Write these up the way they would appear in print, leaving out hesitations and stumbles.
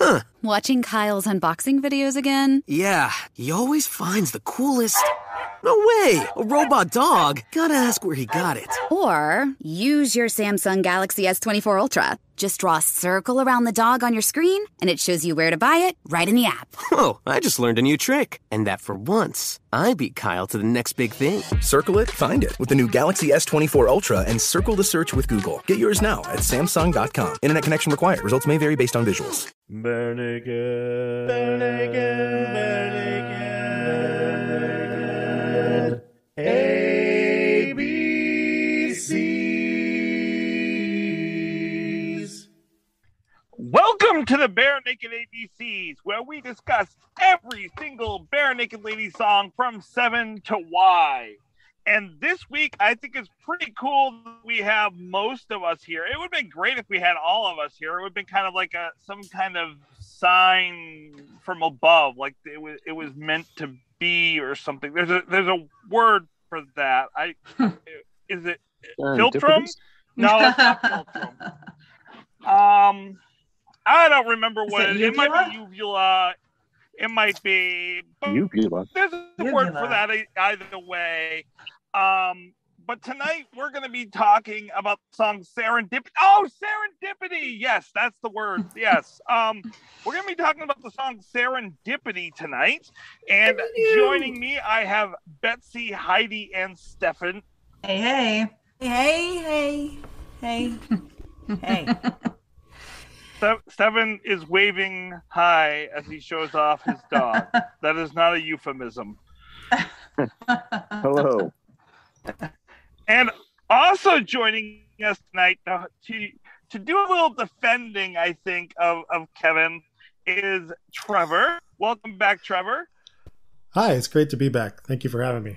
Huh. Watching Kyle's unboxing videos again? Yeah, he always finds the coolest... No way! A robot dog? Gotta ask where he got it. Or use your Samsung Galaxy S24 Ultra. Just draw a circle around the dog on your screen, and it shows you where to buy it right in the app. Oh, I just learned a new trick. And that for once, I beat Kyle to the next big thing. Circle it, find it with the new Galaxy S24 Ultra and circle the search with Google. Get yours now at Samsung.com. Internet connection required. Results may vary based on visuals. Barenaked, barenaked, barenaked, ABCs. Welcome to the Barenaked ABCs, where we discuss every single Barenaked Ladies song from 7 to Y. And this week, I think it's pretty cool that we have most of us here. It would have been great if we had all of us here. It would have been kind of like some kind of sign from above, like it was meant to be or something. There's a word for that. Is it philtrum? No, it's not philtrum. I don't remember what it might be. Uvula. It might be uvula. There's a word for that either way. But tonight we're going to be talking about the song Serendipity. Oh, Serendipity! Yes, that's the word. Yes. We're going to be talking about the song Serendipity tonight. And joining me, I have Betsy, Heidi, and Stefan. Hey. Stefan is waving hi as he shows off his dog. That is not a euphemism. Hello. And also joining us tonight to do a little defending, I think, of Kevin is Trevor. Welcome back, Trevor. Hi, it's great to be back. Thank you for having me.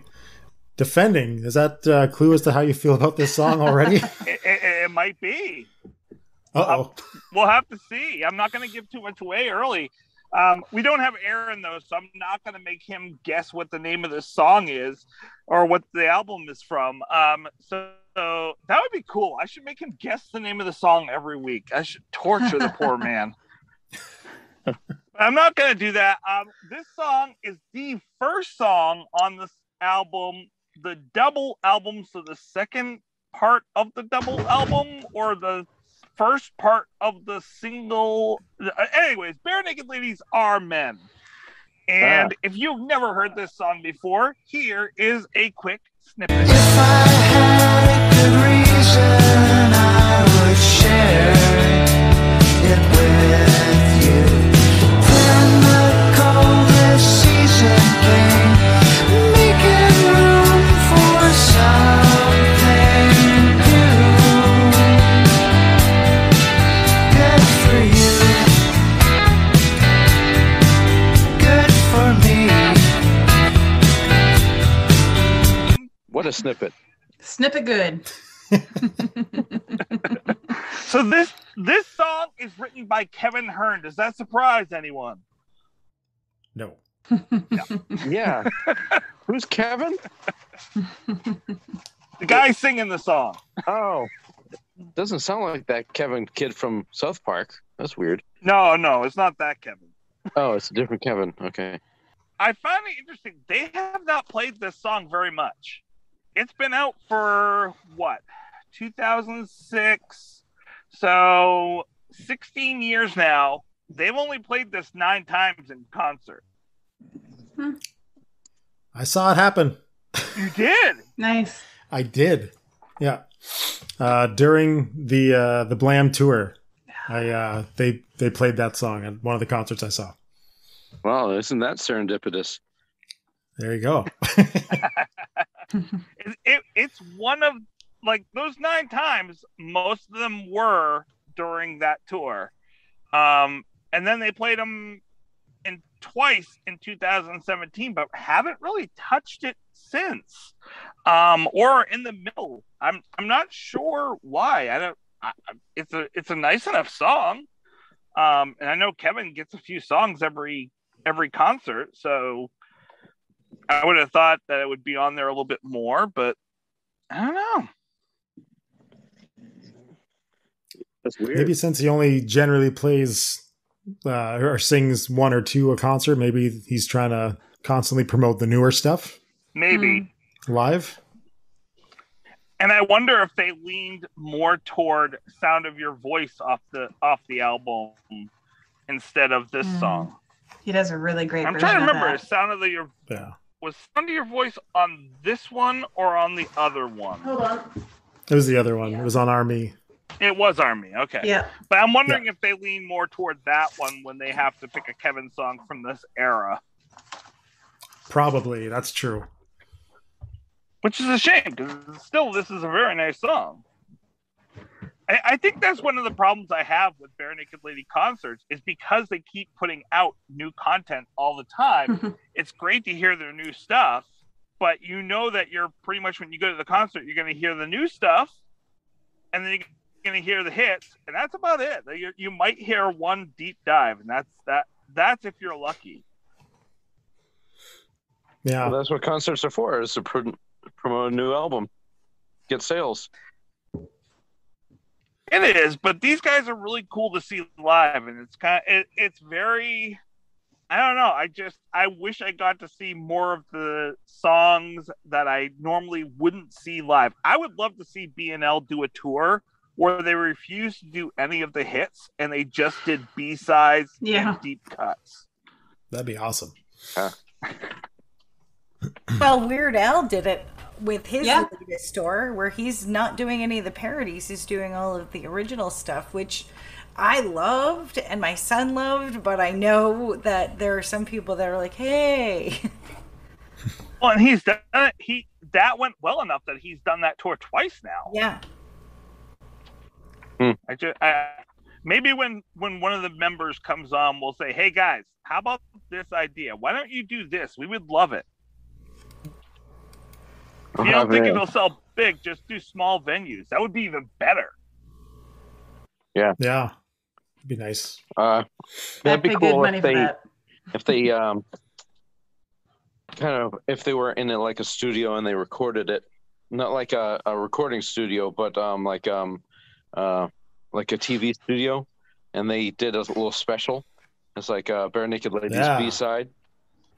Defending, is that a clue as to how you feel about this song already? It might be. Uh-oh. We'll have to see. I'm not going to give too much away early. We don't have Aaron, though, so I'm not going to make him guess what the name of this song is or what the album is from. So that would be cool. I should make him guess the name of the song every week. I should torture the poor man. I'm not going to do that. This song is the first song on this album, the double album, so the second part of the double album or the first part of the single. Anyways, Barenaked Ladies are men. And if you've never heard this song before, here is a quick snippet. If I had a good reason, I would share it with you. Then the coldest season came, making room for something new. Good for you, good for me. What a snippet. Snippet good. So this song is written by Kevin Hearn. Does that surprise anyone? No. Yeah. Who's Kevin? The guy singing the song. Oh. Doesn't sound like that Kevin kid from South Park. That's weird. No, it's not that Kevin. Oh, it's a different Kevin. Okay. I find it interesting. They have not played this song very much. It's been out for, 2006? So 16 years now. They've only played this 9 times in concert. I saw it happen. You did? Nice. I did. Yeah. During the Blam tour, they played that song at one of the concerts I saw. Wow, isn't that serendipitous? There you go. It's one of, like, those 9 times, most of them were during that tour. And then they played them twice in 2017, but haven't really touched it since. Or in the middle. I'm not sure why. It's a nice enough song. And I know Kevin gets a few songs every concert, so I would have thought that it would be on there a little bit more, but I don't know. That's weird. Maybe since he only generally plays or sings one or two a concert. Maybe he's trying to constantly promote the newer stuff. Maybe. Live. And I wonder if they leaned more toward "Sound of Your Voice" off the album instead of this song. He does a really great I'm version trying to of remember. that. Was "Sound of Your Voice" on this one or on the other one? Hold on. It was the other one. It was on Army. It was Army. Okay. Yeah. But I'm wondering if they lean more toward that one when they have to pick a Kevin song from this era. Probably. That's true. Which is a shame, because still, this is a very nice song. I think that's one of the problems I have with Barenaked Lady concerts, is because they keep putting out new content all the time. It's great to hear their new stuff, but you know that you're pretty much, when you go to the concert, you're going to hear the new stuff, and then you're going to hear the hits, and that's about it. You might hear one deep dive, and that's if you're lucky. Yeah. Well, that's what concerts are for, is to promote a new album, get sales. It is, but these guys are really cool to see live, and it's very, I don't know. I wish I got to see more of the songs that I normally wouldn't see live. I would love to see B&L do a tour where they refused to do any of the hits and they just did B-sides and deep cuts. That'd be awesome. Well, Weird Al did it with his latest tour, where he's not doing any of the parodies. He's doing all of the original stuff, which I loved and my son loved, but I know that there are some people that are like, hey. Well, and he's done it. That went well enough that he's done that tour twice now. Yeah. Maybe when one of the members comes on, we'll say, hey guys, how about this idea? Why don't you do this? We would love it. If you don't think it'll sell big, just do small venues. That would be even better. Yeah. Yeah. It'd be nice. That'd be cool if they if they were in like a studio and they recorded it, not like a recording studio, but like a TV studio, and they did a little special. It's like Barenaked Ladies B-side.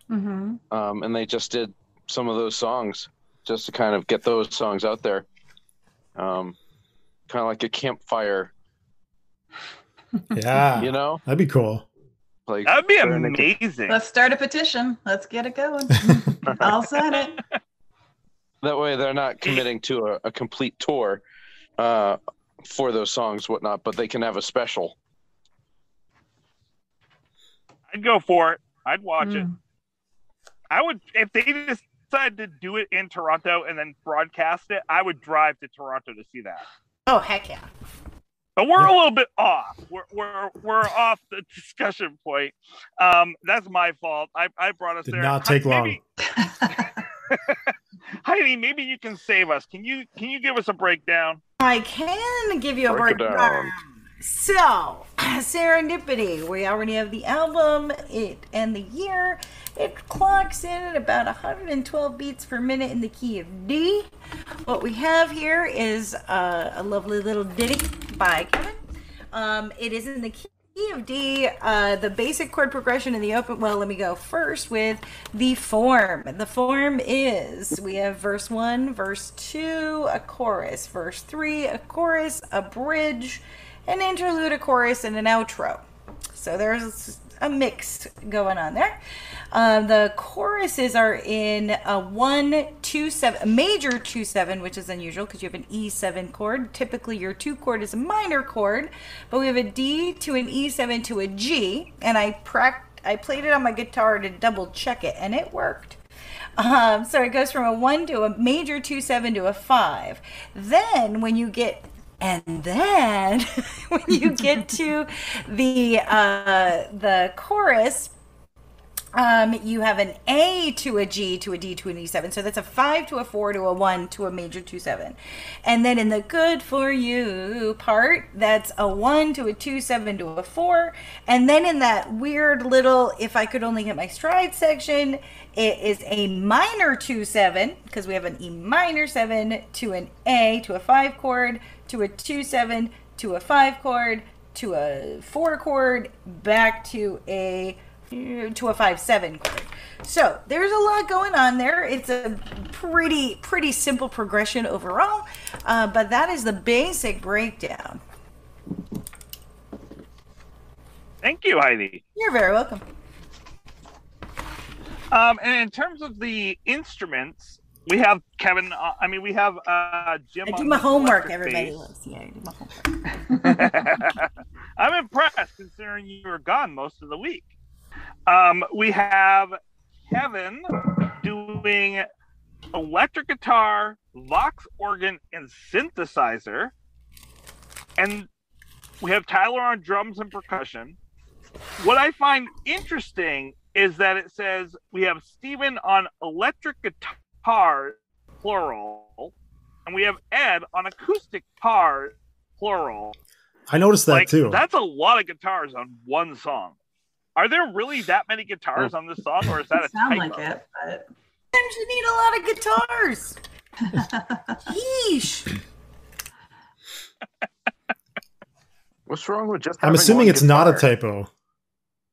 Mm-hmm. And they just did some of those songs just to kind of get those songs out there. Kind of like a campfire. Yeah. You know? That'd be cool. Like, that'd be amazing. Let's start a petition. Let's get it going. I'll sign it. That way they're not committing to a complete tour for those songs, whatnot, but they can have a special. I'd go for it. I'd watch it. I would, if they decided to do it in Toronto and then broadcast it, I would drive to Toronto to see that. Oh, heck yeah. But we're a little bit off. We're off the discussion point. That's my fault. I brought us Did there. not take long. Heidi, maybe you can save us. Can you give us a breakdown? I can give you a breakdown. So, Serendipity. We already have the album, and the year. It clocks in at about 112 beats per minute in the key of D. What we have here is a lovely little ditty by Kevin. It is in the key of D. The basic chord progression in the open. Well, let me go first with the form. The form is, we have verse 1, verse 2, a chorus, verse 3, a chorus, a bridge, an interlude, a chorus, and an outro. So there's a mix going on there. The choruses are in a 1-2-7, a major 2-7, which is unusual because you have an E7 chord. Typically, your 2 chord is a minor chord, but we have a D to an E7 to a G, and I played it on my guitar to double check it, and it worked. So it goes from a 1 to a major 2-7 to a 5. Then when you get when you get to the chorus, you have an A to a G to a D to an E7. So that's a 5 to a 4 to a 1 to a major 2-7. And then in the good for you part, that's a 1 to a 2-7 to a 4. And then in that weird little, if I could only hit my stride section, it is a minor 2-7, because we have an E minor 7 to an A to a 5 chord, to a 2-7 to a 5 chord, to a 4 chord, back to a 5/7 chord. So there's a lot going on there. It's a pretty simple progression overall, but that is the basic breakdown. Thank you, Heidi. You're very welcome. And in terms of the instruments, we have Kevin. We have Jim. I do my homework. Everybody loves. Yeah, I do my homework. I'm impressed considering you were gone most of the week. We have Kevin doing electric guitar, Vox organ, and synthesizer. And we have Tyler on drums and percussion. What I find interesting is that it says we have Steven on electric guitar, plural, and we have Ed on acoustic guitar, plural. I noticed that too. That's a lot of guitars on one song. Are there really that many guitars on this song, or is that a Sound typo? like it, but Sometimes you need a lot of guitars. Yeesh. What's wrong with just having I'm assuming one it's not a guitar? typo.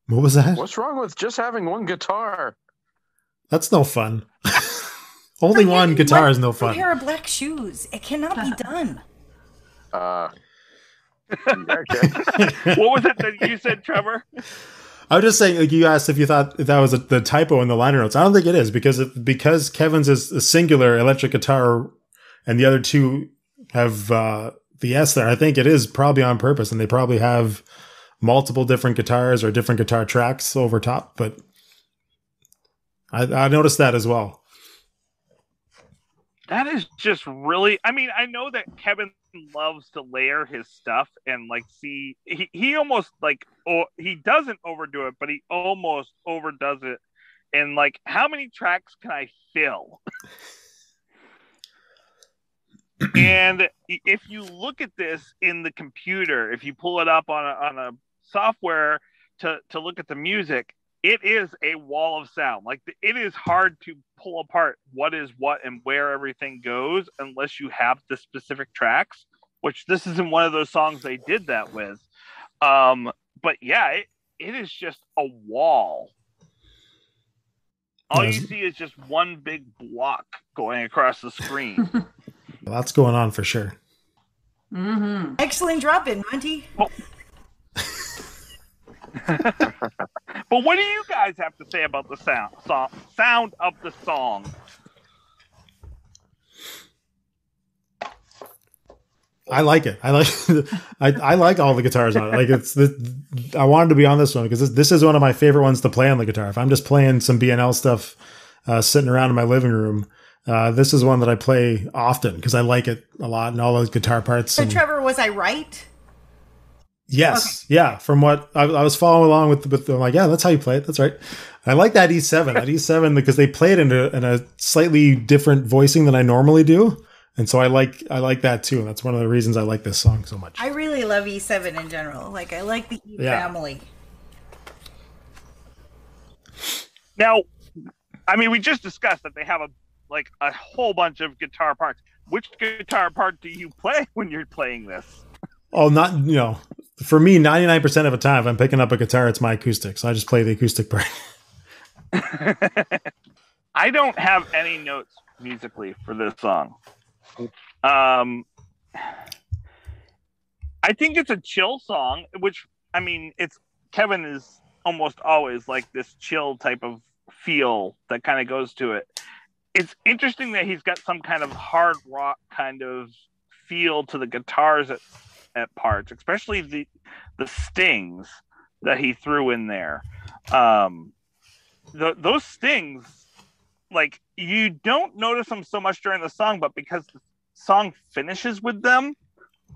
What was that? What's wrong with just having one guitar? That's no fun. Only one guitar is no A fun. pair of black shoes. It cannot be done. Okay. What was it that you said, Trevor? I was just saying, like, you asked if you thought that was the typo in the liner notes. I don't think it is because Kevin's is a singular electric guitar and the other two have the S there. I think it is probably on purpose, and they probably have multiple different guitars or different guitar tracks over top. But I noticed that as well. That is just really. I mean, I know that Kevin loves to layer his stuff and he almost he doesn't overdo it, but he almost overdoes it. And how many tracks can I fill? And if you look at this in the computer, if you pull it up on a software to look at the music, it is a wall of sound. It is hard to pull apart what is what and where everything goes unless you have the specific tracks, which this isn't one of those songs they did that with. But yeah, it is just a wall. All you see is just one big block going across the screen. Lots going on for sure. Mm-hmm. Excellent drop in, Monty. But what do you guys have to say about the sound of the song? I like it. I like all the guitars on it. I wanted to be on this one because this is one of my favorite ones to play on the guitar. If I'm just playing some B&L stuff, sitting around in my living room, this is one that I play often because I like it a lot and all those guitar parts. So, Trevor, was I right? Yes. Okay. Yeah. From what I was following along with I'm like, yeah, that's how you play it. That's right. I like that E7, because they play it in a slightly different voicing than I normally do. And so I like that too. That's one of the reasons I like this song so much. I really love E7 in general. I like the E family. Now, I mean, we just discussed that they have a whole bunch of guitar parts. Which guitar part do you play when you're playing this? Oh, for me, 99% of the time, if I'm picking up a guitar, it's my acoustic. So I just play the acoustic part. I don't have any notes musically for this song. I think it's a chill song, which, I mean, Kevin is almost always like this chill type of feel that kind of goes to it. It's interesting that he's got some kind of hard rock kind of feel to the guitars at parts, especially the stings that he threw in there. Those stings, you don't notice them so much during the song, but because the song finishes with them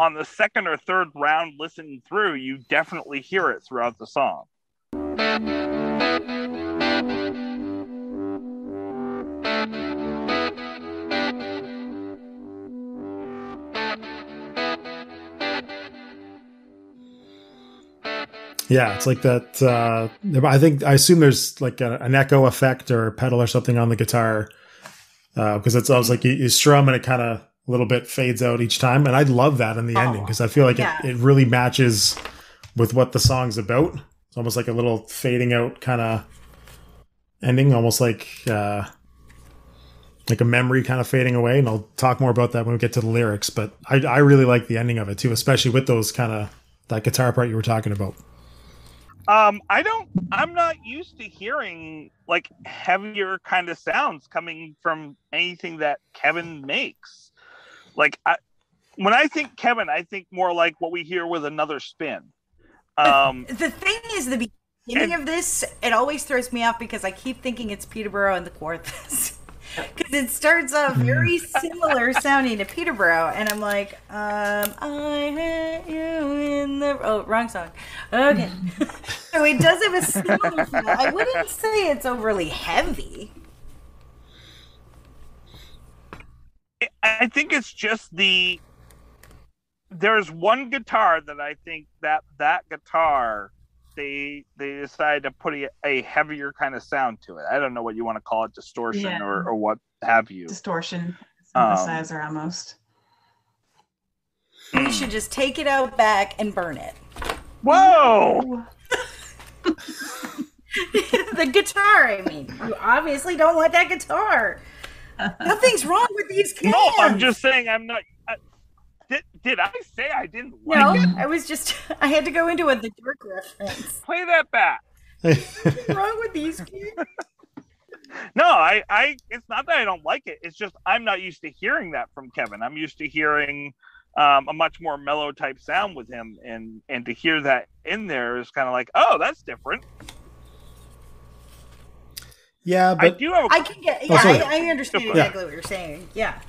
on the second or third round listening through, you definitely hear it throughout the song. Yeah, it's like that. I assume there's like an echo effect or a pedal or something on the guitar because it's always like you strum and it kind of a little bit fades out each time. And I love that in the ending because I feel like it really matches with what the song's about. It's almost like a little fading out kind of ending, almost like a memory kind of fading away. And I'll talk more about that when we get to the lyrics. But I really like the ending of it too, especially with those that guitar part you were talking about. I'm not used to hearing like heavier kind of sounds coming from anything that Kevin makes. Like when I think Kevin, I think more like what we hear with Another Spin. The thing is, the beginning of this, it always throws me off because I keep thinking it's Peterborough and the chorus. Because it starts off very similar sounding to Peterborough, and I'm like, I hate you in the... Oh, wrong song. Okay. So it does have a similar feel. I wouldn't say it's overly heavy. I think it's just there's one guitar that I think that guitar... They decided to put a heavier kind of sound to it. I don't know what you want to call it, distortion or what have you. Distortion, synthesizer almost. You should just take it out back and burn it. Whoa! The guitar, I mean. You obviously don't want that guitar. Nothing's wrong with these cans. No, I'm just saying I'm not... Did I say I didn't like it? I was just... I had to go into the Dirk reference. Play that back. What's wrong with these kids? No, I it's not that I don't like it. It's just I'm not used to hearing that from Kevin. I'm used to hearing a much more mellow type sound with him, and to hear that in there is kind of like, oh, that's different. Yeah, but I do have. I can get. Yeah, I understand exactly what you're saying. Yeah.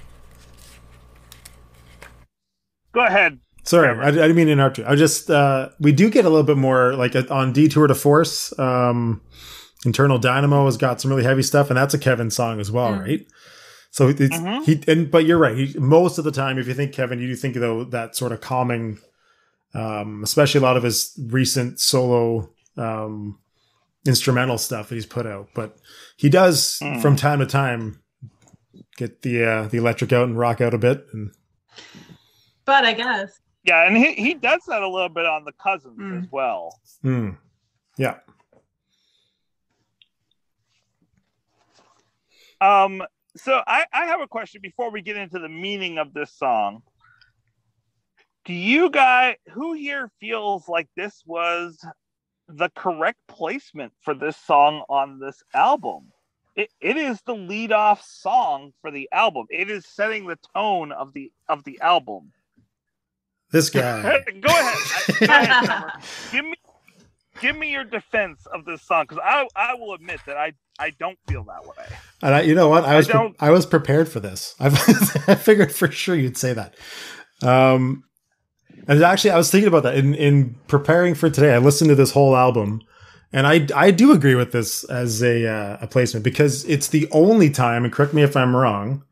Go ahead. Sorry, I didn't mean to interrupt you. I just we do get a little bit more like on Detour to Force. Internal Dynamo has got some really heavy stuff, and that's a Kevin song as well, right? So it's but you're right. Most of the time, if you think Kevin, you do think though that sort of calming, especially a lot of his recent solo instrumental stuff that he's put out. But he does from time to time get the electric out and rock out a bit. But I guess. Yeah, and he does that a little bit on the Cousins as well. Yeah. So I have a question before we get into the meaning of this song. Do you guys, who here feels like this was the correct placement for this song on this album? It is the lead-off song for the album. It is setting the tone of the album. This guy. Go ahead. Trevor. Give me your defense of this song, because I will admit that I don't feel that way. And you know what? I was prepared for this. I figured for sure you'd say that. And actually, I was thinking about that in preparing for today. I listened to this whole album, and I do agree with this as a placement, because it's the only time, and correct me if I'm wrong,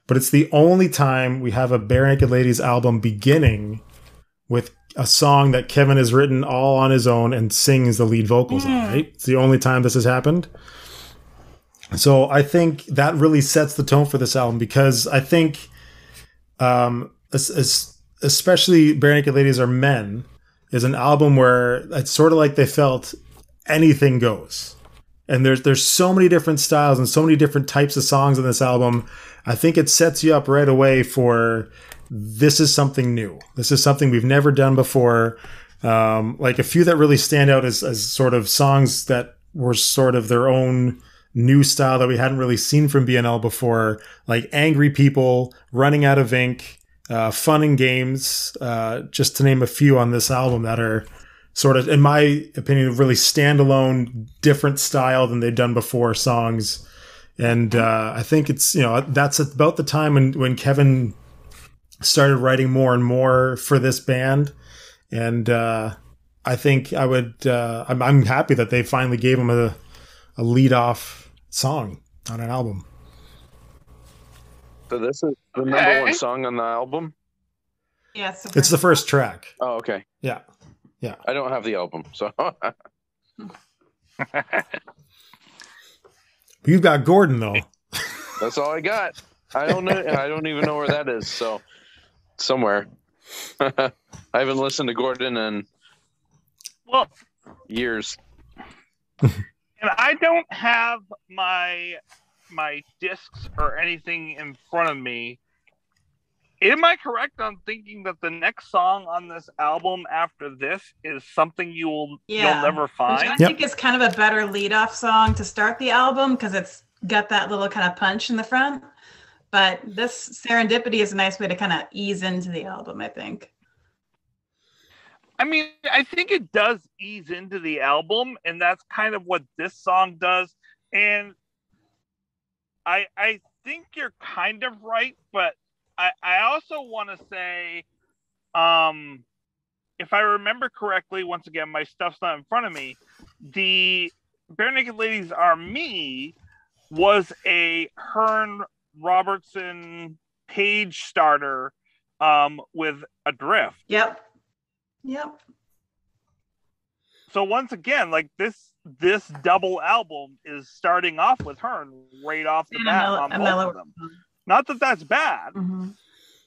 but it's the only time we have a Barenaked Ladies album beginning with a song that Kevin has written all on his own and sings the lead vocals on, right? It's the only time this has happened. So I think that really sets the tone for this album, because I think, especially Barenaked Ladies Are Men is an album where it's sort of like they felt anything goes. And there's so many different styles and so many different types of songs on this album. I think it sets you up right away for, this is something new. This is something we've never done before. Like a few that really stand out as sort of songs that were sort of their own new style that we hadn't really seen from BNL before, like Angry People, Running Out of Ink, Fun and Games, just to name a few on this album that are sort of, in my opinion, really standalone, different style than they've done before songs. And I think it's, that's about the time when Kevin started writing more and more for this band. And I think I'm happy that they finally gave him a lead-off song on an album. So this is the number one song on the album? Yeah, it's the first track. Oh, okay. Yeah. I don't have the album, so. You've got Gordon, though. That's all I got. I don't know. I don't even know where that is. So somewhere. I haven't listened to Gordon in Well, years. and I don't have my discs or anything in front of me. Am I correct on thinking that the next song on this album after this is something you'll never find? Which I think is kind of a better lead-off song to start the album because it's got that little kind of punch in the front. But this Serendipity is a nice way to kind of ease into the album, I think. I mean, I think it does ease into the album, and that's kind of what this song does. And I think you're kind of right, but I also want to say, if I remember correctly, once again, my stuff's not in front of me, the Barenaked Ladies Are Me was a Hearn Robertson page starter with Adrift. Yep. So once again, like this double album is starting off with Hearn right off the bat on both of them. Not that that's bad,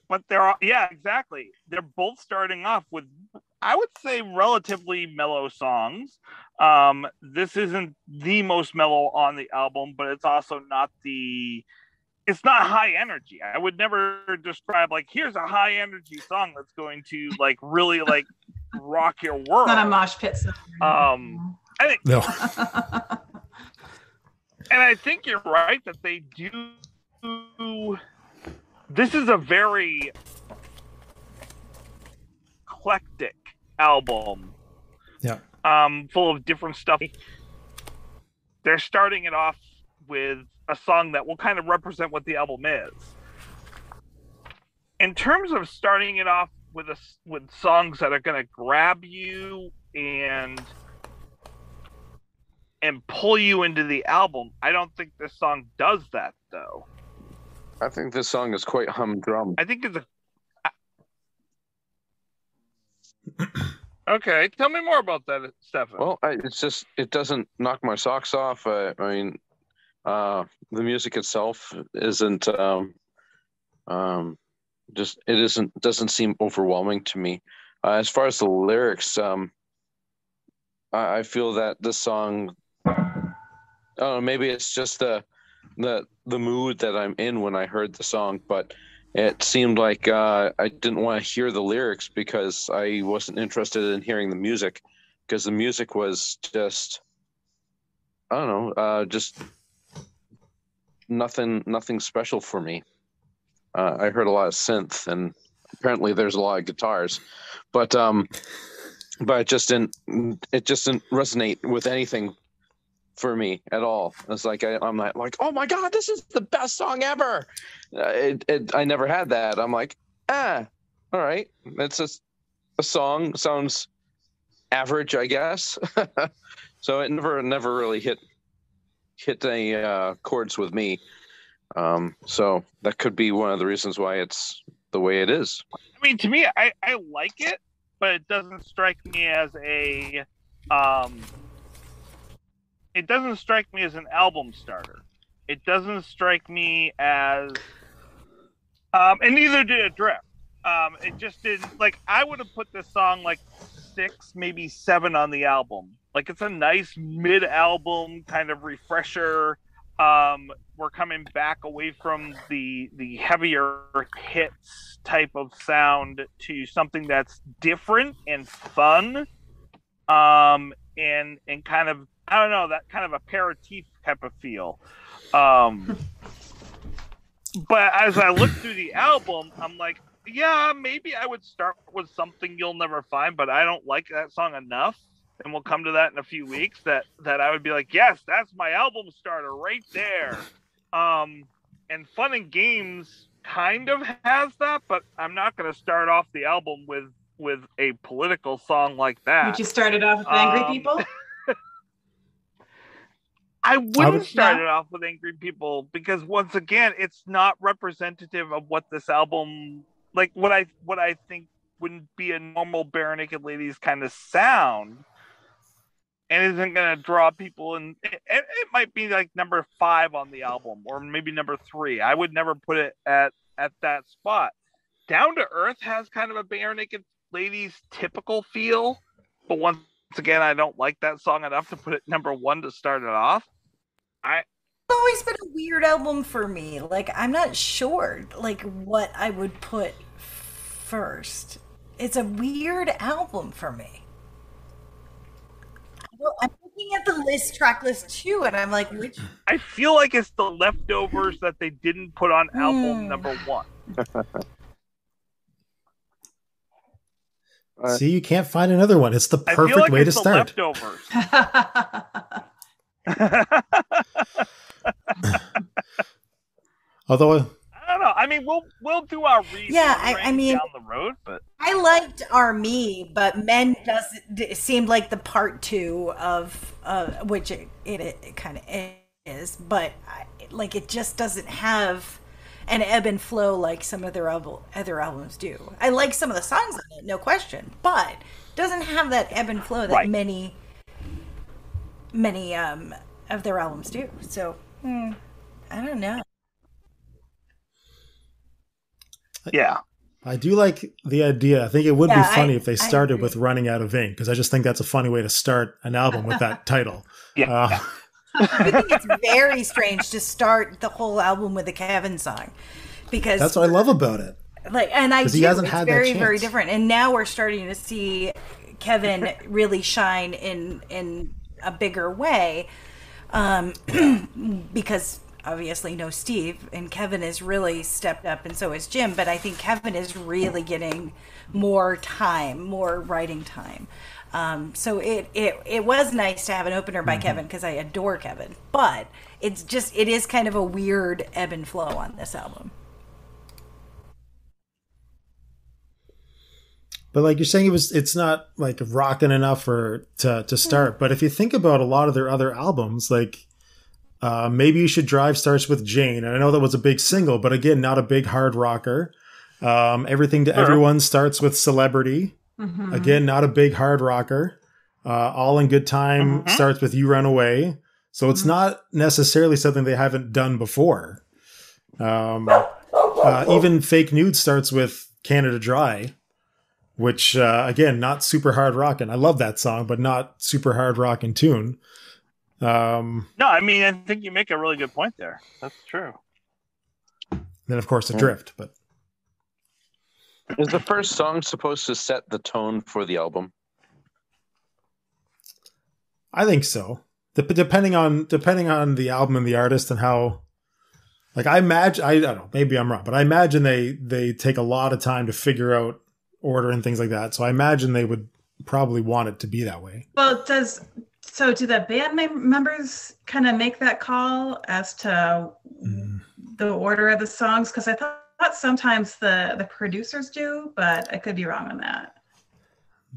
but exactly. They're both starting off with, I would say, relatively mellow songs. This isn't the most mellow on the album, but it's also not it's not high energy. I would never describe like, here's a high energy song that's going to like really like rock your world. It's not a mosh pit song. I think No. And I think you're right that they do. This is a very eclectic album. Yeah. Full of different stuff. They're starting it off with a song that will kind of represent what the album is. In terms of starting it off with songs that are going to grab you and pull you into the album, I don't think this song does that, though. I think this song is quite humdrum. I think it's Okay, tell me more about that, Stefan. Well, it doesn't knock my socks off. I mean, the music itself isn't doesn't seem overwhelming to me. As far as the lyrics, I feel that this song, I don't know, maybe it's just the mood that I'm in when I heard the song, but it seemed like I didn't want to hear the lyrics because I wasn't interested in hearing the music, because the music was just, I don't know, just nothing special for me. I heard a lot of synth, and apparently there's a lot of guitars, but it just didn't resonate with anything for me at all. It's like I'm not like, oh my god, this is the best song ever. I never had that. I'm like, all right, it's just a song, sounds average, I guess. So it never really hit any chords with me. So that could be one of the reasons why it's the way it is. I mean, to me, I like it, but it doesn't strike me as an album starter. It doesn't strike me as, and neither did Adrift. It just didn't, like, I would have put this song like 6, maybe 7 on the album. Like, it's a nice mid-album kind of refresher. We're coming back away from the heavier hits type of sound to something that's different and fun, and kind of, I don't know, that kind of aperitif type of feel. But as I look through the album, I'm like, yeah, maybe I would start with Something You'll Never Find, but I don't like that song enough, and we'll come to that in a few weeks, that I would be like, yes, that's my album starter right there. And Fun and Games kind of has that, but I'm not going to start off the album with a political song like that. Would you start it off with Angry People? I wouldn't start it off with Angry People, because once again, it's not representative of what this album, like what I think wouldn't be a normal Barenaked Ladies kind of sound, and isn't going to draw people in. It might be like number 5 on the album, or maybe number 3. I would never put it at that spot. Down to Earth has kind of a Barenaked Ladies typical feel, but once again, I don't like that song enough to put it number 1 to start it off. It's always been a weird album for me. Like, I'm not sure, like, what I would put first. It's a weird album for me. I'm looking at the track list too, and I'm like, which? I feel like it's the leftovers that they didn't put on album number 1. See, you can't find another one. It's the perfect way to start. Leftovers. Although I don't know. I mean, we'll do our research I mean, down the road, but I liked Our Me, but Men it seemed like the part 2 of which it kind of is, but like it just doesn't have an ebb and flow like some of their other albums do. I like some of the songs on it, no question, but it doesn't have that ebb and flow that many of their albums do. So I don't know. Yeah. I do like the idea. I think it would be funny if they started with Running Out of Ink, because I just think that's a funny way to start an album with that title. Yeah. I think it's very strange to start the whole album with a Kevin song, because that's what I love about it. Like, and I do. He hasn't it's had very, that very chance. different. And now we're starting to see Kevin really shine in a bigger way, because obviously no Steve, and Kevin has really stepped up, and so is Jim. But I think Kevin is really getting more time, more writing time. So it was nice to have an opener by Kevin, because I adore Kevin. But it is kind of a weird ebb and flow on this album. But like you're saying, it's not like rocking enough to start. But if you think about a lot of their other albums, like Maybe You Should Drive starts with Jane. And I know that was a big single, but again, not a big hard rocker. Everything to Everyone starts with Celebrity. Mm-hmm. Again, not a big hard rocker. All in Good Time starts with You Run Away. So it's not necessarily something they haven't done before. Even Fake Nude starts with Canada Dry, which, again, not super hard rockin'. I love that song, but not super hard rockin' tune. No, I mean, I think you make a really good point there. That's true. Then, of course, Adrift. But is the first song supposed to set the tone for the album? I think so. Depending on the album and the artist and how, like, I imagine, I don't know, maybe I'm wrong, but I imagine they take a lot of time to figure out order and things like that. So I imagine they would probably want it to be that way. Well, do the band members kind of make that call as to the order of the songs? Because I thought sometimes the producers do, but I could be wrong on that.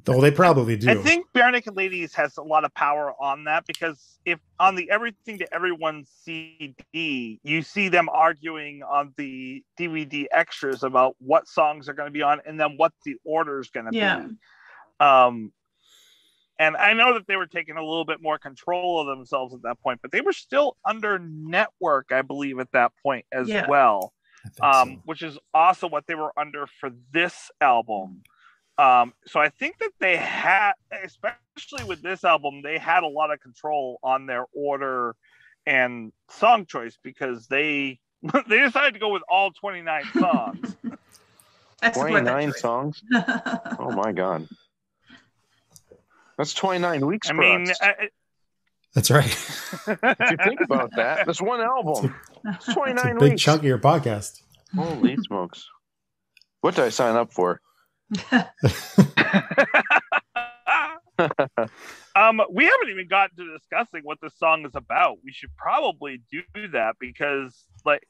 Though they probably do. I think Barenaked Ladies has a lot of power on that, because if on the Everything to Everyone CD, you see them arguing on the DVD extras about what songs are going to be on and then what the order is going to be. And I know that they were taking a little bit more control of themselves at that point, but they were still under Network, I believe, at that point as well, so. Which is also what they were under for this album. So I think that they had, especially with this album, they had a lot of control on their order and song choice, because they decided to go with all 29 songs. 29 songs? Oh my God. That's 29 weeks for us. That's right. If you think about that, that's one album. It's 29 it's a big weeks. chunk of your podcast. Holy smokes. What did I sign up for? We haven't even gotten to discussing what this song is about. We should probably do that, because, like,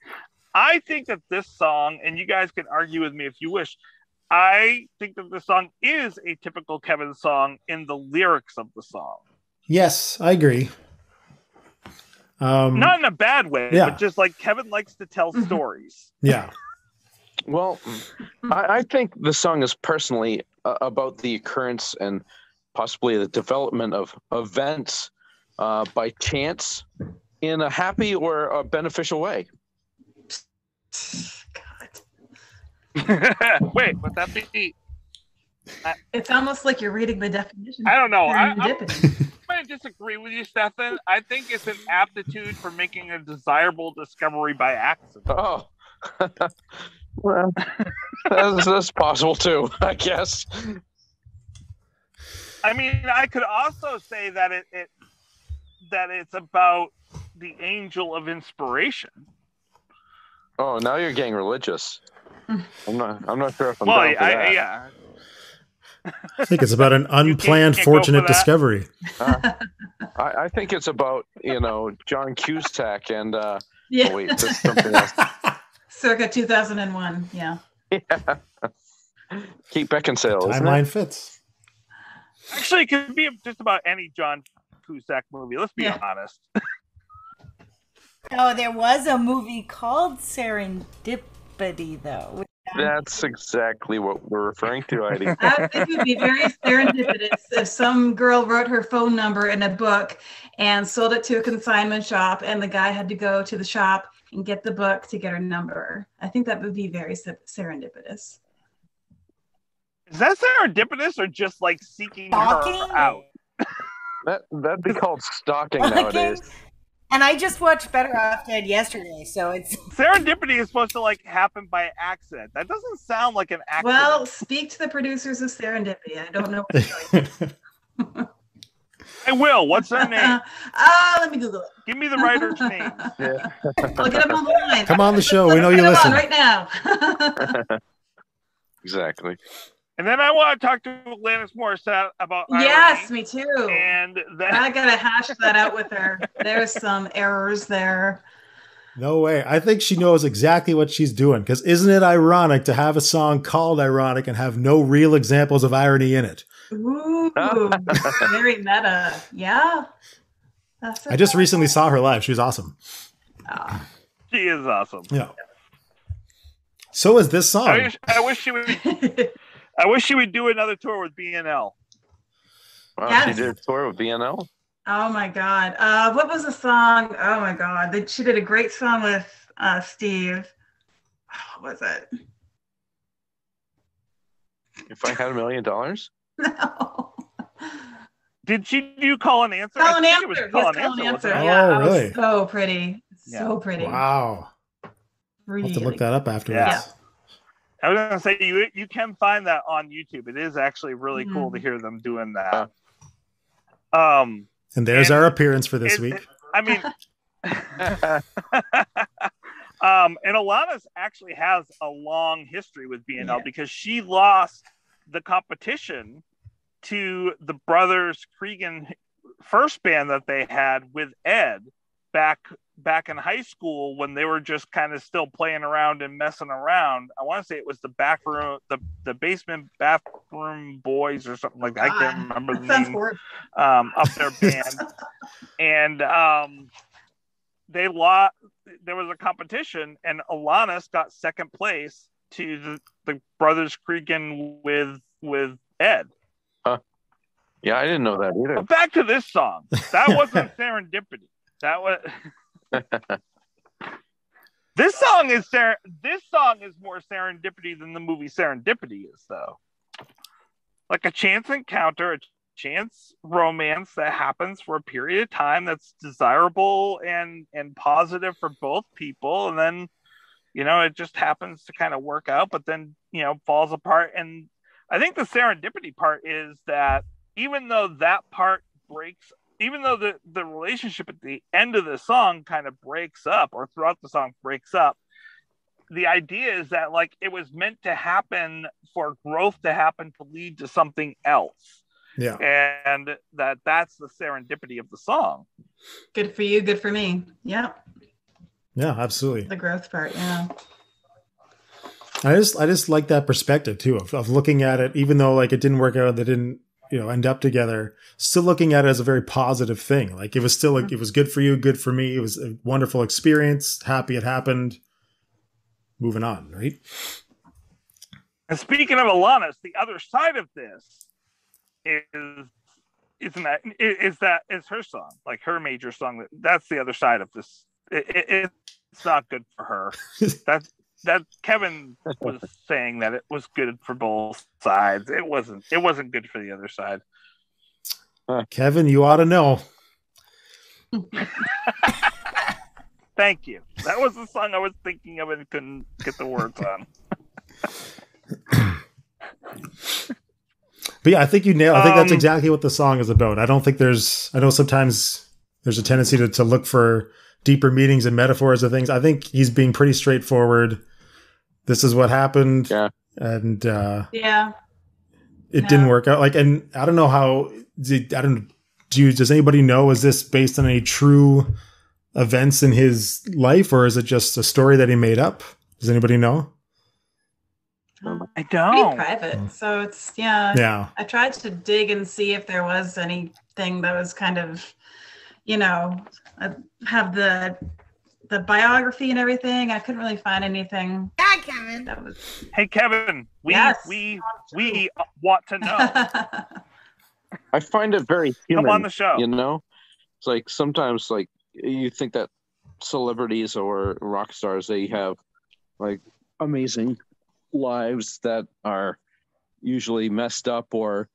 I think that this song, and you guys can argue with me if you wish, I think that this song is a typical Kevin song in the lyrics of the song. Yes, I agree. Not in a bad way, but just like Kevin likes to tell stories. Yeah. Well, I think the song is personally about the occurrence and possibly the development of events by chance in a happy or a beneficial way. Wait, would that be? It's almost like you're reading the definition. I don't know. I'm Serendipity. going to disagree with you, Stefan. I think it's an aptitude for making a desirable discovery by accident. Oh, well, that's possible too, I guess. I mean, I could also say that that it's about the angel of inspiration. Oh, now you're getting religious. I'm not sure if I'm Well, down for that. yeah. I think it's about an unplanned, can't go for fortunate that. discovery. I think it's about John Cusack and Yeah. oh wait, that's something else. Circa 2001. Yeah. Kate Beckinsale. Isn't Timeline it? fits. Actually, it could be just about any John Cusack movie. Let's be Yeah. honest. Oh, there was a movie called Serendipity, though. That's exactly what we're referring to, Heidi. I think it would be very serendipitous if some girl wrote her phone number in a book and sold it to a consignment shop, and the guy had to go to the shop and get the book to get her number. I think that would be very serendipitous. Is that serendipitous or just like seeking Stalking? her out? That'd be called stalking Okay. nowadays. And I just watched Better Off Dead yesterday, so it's Serendipity is supposed to like happen by accident. That doesn't sound like an accident. Well, speak to the producers of Serendipity. I don't know what to tell you. Hey, Will, what's their name? Let me Google it. Give me the writer's name. Yeah. I'll get them on the line. Come on the show. We know you Let's listen. get 'em on right now. Exactly. And then I want to talk to Alanis Morissette about irony, Yes, me too. and then I gotta hash that out with her. There's some errors there. No way. I think she knows exactly what she's doing. Because isn't it ironic to have a song called Ironic and have no real examples of irony in it? Ooh, very meta. Yeah. That's I just recently saw her live. She was awesome. she is awesome. Yeah. So is this song. I wish she would. I wish she would do another tour with BNL. Wow, Yes. she did a tour with BNL. Oh my God. What was the song? Oh my God. She did a great song with Steve. What was it? If I had $1 million. No. Did she do Call and Answer? Call and I think it was Answer. Call Yes, and Call and Answer. Answer. wasn't it? Yeah, Oh, that was really? so pretty. So pretty. Wow. I'll Really. have to look that up afterwards. Yeah. I was gonna say you can find that on YouTube. It is actually really cool to hear them doing that. And there's our appearance for this week. I mean, and Alanis actually has a long history with BNL because she lost the competition to the brothers Cregan first band that they had with Ed back in high school when they were just kind of still playing around and messing around. I want to say it was the basement bathroom boys or something like that. I can't remember the name of their band. And they lost. There was a competition, and Alanis got second place to the brothers Cregan with Ed. Yeah, I didn't know that either. But back to this song. That wasn't Serendipity. That was. This song is more serendipity than the movie Serendipity is, though. Like a chance encounter, a chance romance that happens for a period of time that's desirable and positive for both people, and then it just happens to kind of work out, but then falls apart. And I think the serendipity part is that even though that part breaks, even though the relationship at the end of the song kind of breaks up, or throughout the song breaks up, the idea is that like it was meant to happen for growth to happen to lead to something else. Yeah. And that's the serendipity of the song. Good for you, good for me. Yeah. Yeah, absolutely. The growth part, yeah. I just like that perspective too of looking at it, even though like it didn't work out, they didn't end up together, still looking at it as a very positive thing. Like it was still like, it was good for you, good for me. It was a wonderful experience. Happy it happened. Moving on, right? And speaking of Alanis, the other side of this is her song, like her major song. That's the other side of this. It's not good for her. that Kevin was saying that it was good for both sides. It wasn't good for the other side. Kevin, you ought to know. Thank you. That was the song I was thinking of and couldn't get the words on. But yeah, I think you nailed. I think that's exactly what the song is about. I don't think I know sometimes there's a tendency to look for deeper meanings and metaphors of things. I think he's being pretty straightforward. This is what happened. Yeah. And Yeah. it didn't work out. Like, and I don't know how, does anybody know, is this based on any true events in his life, or is it just a story that he made up? Does anybody know? I don't. Pretty private. So it's, yeah. I tried to dig and see if there was anything that was kind of, I have the biography and everything. I couldn't really find anything. Hi, Kevin. Hey, Kevin. We want to know. I find it very human. Come on the show. It's like sometimes, like, you think that celebrities or rock stars, they have like amazing lives that are usually messed up, or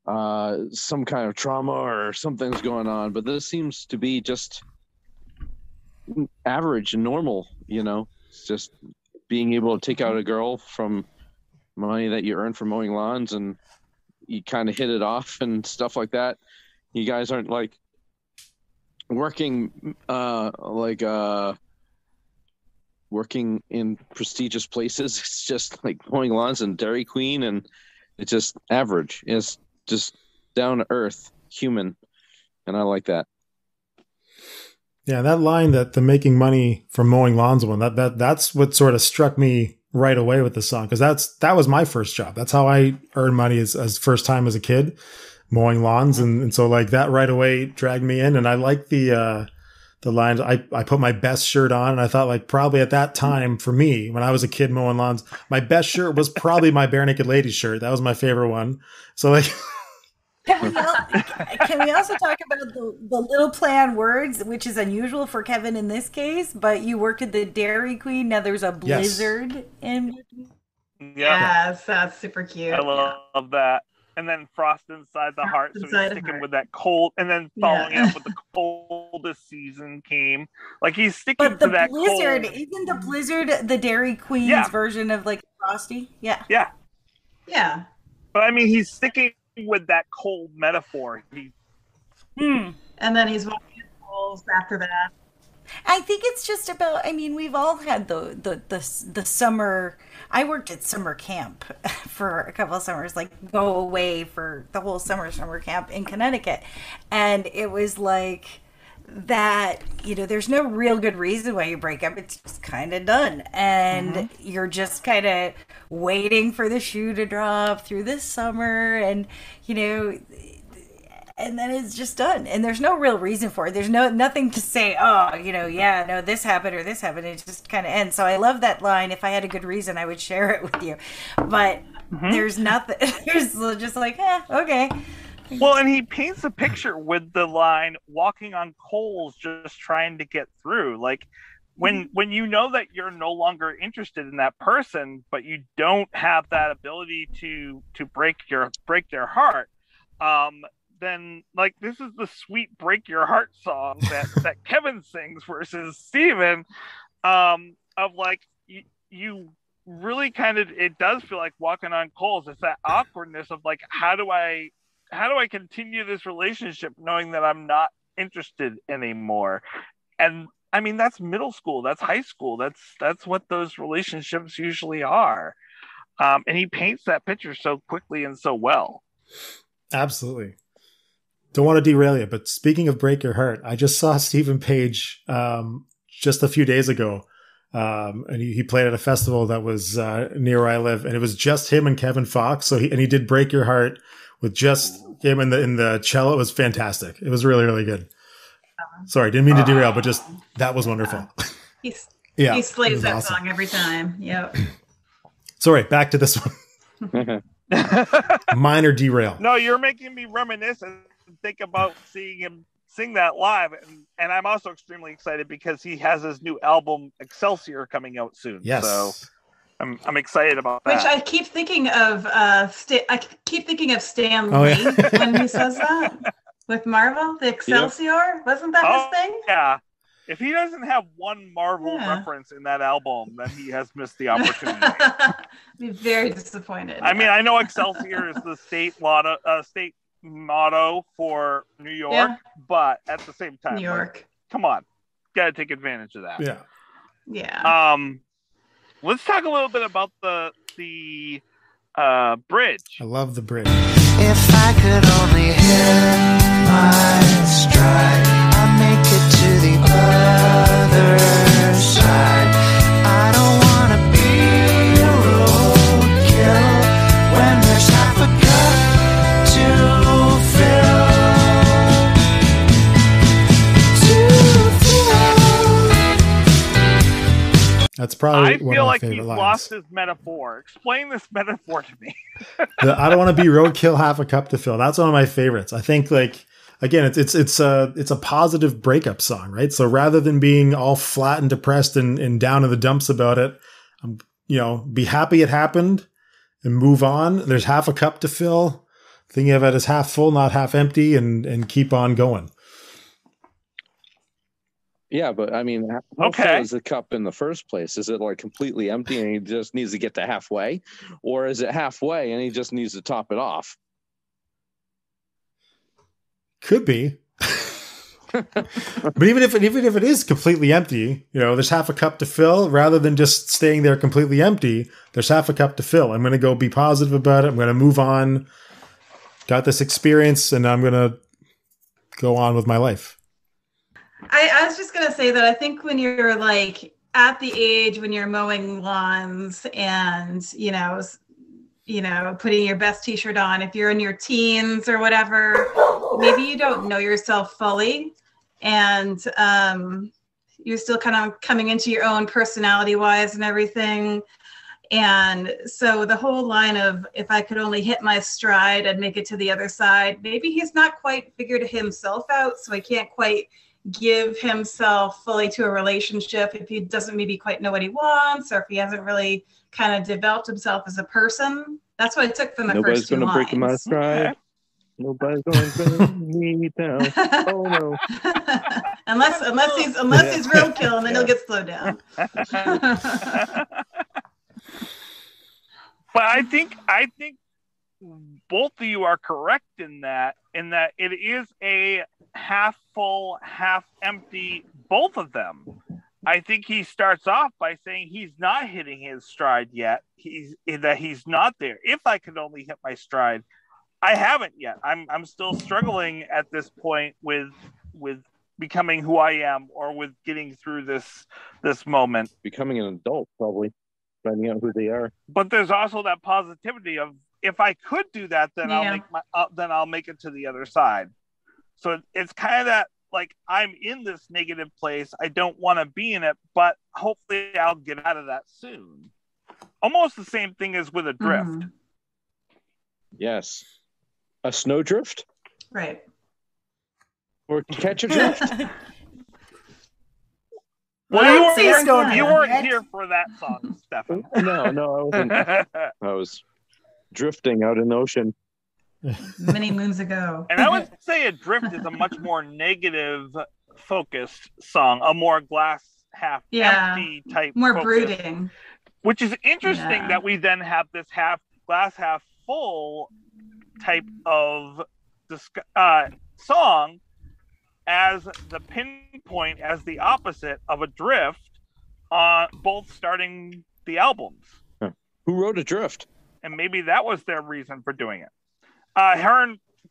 some kind of trauma or something's going on, but this seems to be just average and normal. It's just being able to take out a girl from money that you earn from mowing lawns, and you kind of hit it off and stuff like that. You guys aren't like working working in prestigious places. It's just like mowing lawns and Dairy Queen, and it's just average. It's just down to earth, human, and I like that. Yeah, that line, that the making money from mowing lawns one, that's what sort of struck me right away with the song, because that was my first job. That's how I earned money as first time as a kid, mowing lawns, and so like that right away dragged me in, and I like the lines. I put my best shirt on, and I thought, like, probably at that time for me, when I was a kid mowing lawns, my best shirt was probably my Barenaked Ladies shirt. That was my favorite one. So like, can we also talk about the little play on words, which is unusual for Kevin in this case, but you worked at the Dairy Queen. Now there's a blizzard in. Yes, that's super cute. I love that. And then frost inside the heart, so he's sticking with that cold, and then following up with the coldest season came. Like, he's sticking to that blizzard, cold. isn't the blizzard the Dairy Queen's version of like Frosty? Yeah. But I mean, he's sticking with that cold metaphor. And then he's walking in holes after that. I think it's just about, we've all had the summer. I worked at summer camp for a couple of summers, like go away for the whole summer camp in Connecticut. And it was like that, there's no real good reason why you break up. It's just kind of done. And you're just kind of waiting for the shoe to drop through this summer. And, and then it's just done, and there's no real reason for it. There's nothing to say, this happened or this happened. It just kind of ends. So I love that line. If I had a good reason, I would share it with you, but there's nothing. There's just like, okay. Well, and he paints a picture with the line "walking on coals, just trying to get through." Like, when you know that you're no longer interested in that person, but you don't have that ability to break their heart. Then, like, this is the sweet break your heart song that Kevin sings versus Steven, of like, you really kind of, it does feel like walking on coals. It's that awkwardness of like, how do I continue this relationship knowing that I'm not interested anymore? And I mean, that's middle school, that's high school, that's what those relationships usually are. And he paints that picture so quickly and so well. Absolutely. Don't want to derail you, but speaking of break your heart, I just saw Stephen Page just a few days ago, and he played at a festival that was near where I live, and it was just him and Kevin Fox. So he did break your heart with just him in the cello. It was fantastic. It was really, really good. Sorry, didn't mean to derail, but just that was wonderful. He slays that song every time. Yep. Sorry, back to this one. Minor derail. No, you're making me reminisce and think about seeing him sing that live. And I'm also extremely excited because he has his new album Excelsior coming out soon. Yes. So I'm excited about that. Which I keep thinking of. Stan Oh, Lee yeah. when he says that with Marvel, the Excelsior. Wasn't that his thing? Yeah. If he doesn't have one Marvel reference in that album, then he has missed the opportunity. I'd be very disappointed. I mean, I know Excelsior is the state motto for New York, but at the same time, New York. Come on, gotta take advantage of that. Yeah. Yeah. Let's talk a little bit about the bridge. I love the bridge. If I could only hit my stride, I'd make it to the other side. I don't want to be a roadkill when there's half a cup to fill. That's probably I one feel of my like favorite he's lines. lost his metaphor. Explain this metaphor to me. I don't want to be roadkill, half a cup to fill. That's one of my favorites. I think, like, again, it's a positive breakup song, right? So rather than being all flat and depressed and down in the dumps about it, be happy it happened and move on. There's half a cup to fill. Think of it as half full, not half empty, and keep on going. Yeah, but I mean, how full is the cup in the first place? Is it like completely empty and he just needs to get to halfway? Or is it halfway and he just needs to top it off? Could be. But even if it is completely empty, there's half a cup to fill. Rather than just staying there completely empty, there's half a cup to fill. I'm going to go be positive about it. I'm going to move on. Got this experience, and I'm going to go on with my life. I was just gonna say that I think when you're like at the age when you're mowing lawns and putting your best t-shirt on, if you're in your teens or whatever, maybe you don't know yourself fully, and you're still kind of coming into your own personality wise and everything. And so the whole line of, if I could only hit my stride, I'd make it to the other side. Maybe he's not quite figured himself out, so he can't quite give himself fully to a relationship if he doesn't maybe quite know what he wants, or if he hasn't really kind of developed himself as a person. That's what I took from the first two lines. Nobody's going to break my stride. Nobody's going to bring me down. Oh no! unless he's roadkill, and then he'll get slowed down. But I think both of you are correct in that it is a half full, half empty, both of them. I think he starts off by saying he's not hitting his stride yet. He's not there. If I could only hit my stride, I haven't yet. I'm still struggling at this point with becoming who I am, or with getting through this moment. Becoming an adult, probably finding out who they are. But there's also that positivity of, if I could do that, then I'll make it to the other side. So it's kind of that, like, I'm in this negative place. I don't want to be in it, but hopefully I'll get out of that soon. Almost the same thing as with a drift. Mm-hmm. Yes. A snowdrift? Right. Or catch a drift? Well, you weren't here for that song, Stefan. No, I wasn't. I was drifting out in the ocean. Many moons ago. And I would say Adrift is a much more negative focused song, a more glass half empty type, more focus, brooding. Which is interesting that we then have this glass half full type of song as the pinpoint, as the opposite of Adrift, both starting the albums. Who wrote Adrift? And maybe that was their reason for doing it.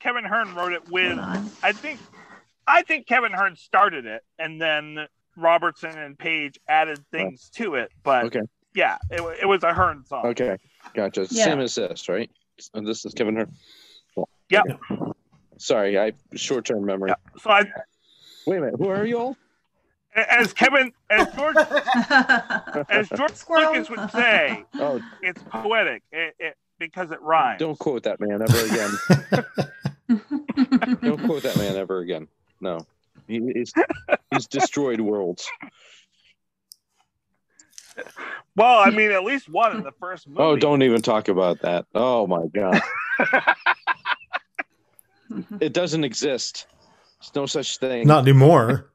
Kevin Hearn wrote it with, I think Kevin Hearn started it, and then Robertson and Page added things to it. But yeah, it was a Hearn song. Okay, gotcha. Same as this, right? And this is Kevin Hearn. Cool. Yeah. Okay. Sorry, I short-term memory. Yeah. So wait a minute. Who are you all? As George Lucas would say, it's poetic. Because it rhymes. Don't quote that man ever again. Don't quote that man ever again. No. He's destroyed worlds. Well, I mean, at least one in the first movie. Oh, don't even talk about that. Oh my God. It doesn't exist. There's no such thing. Not anymore.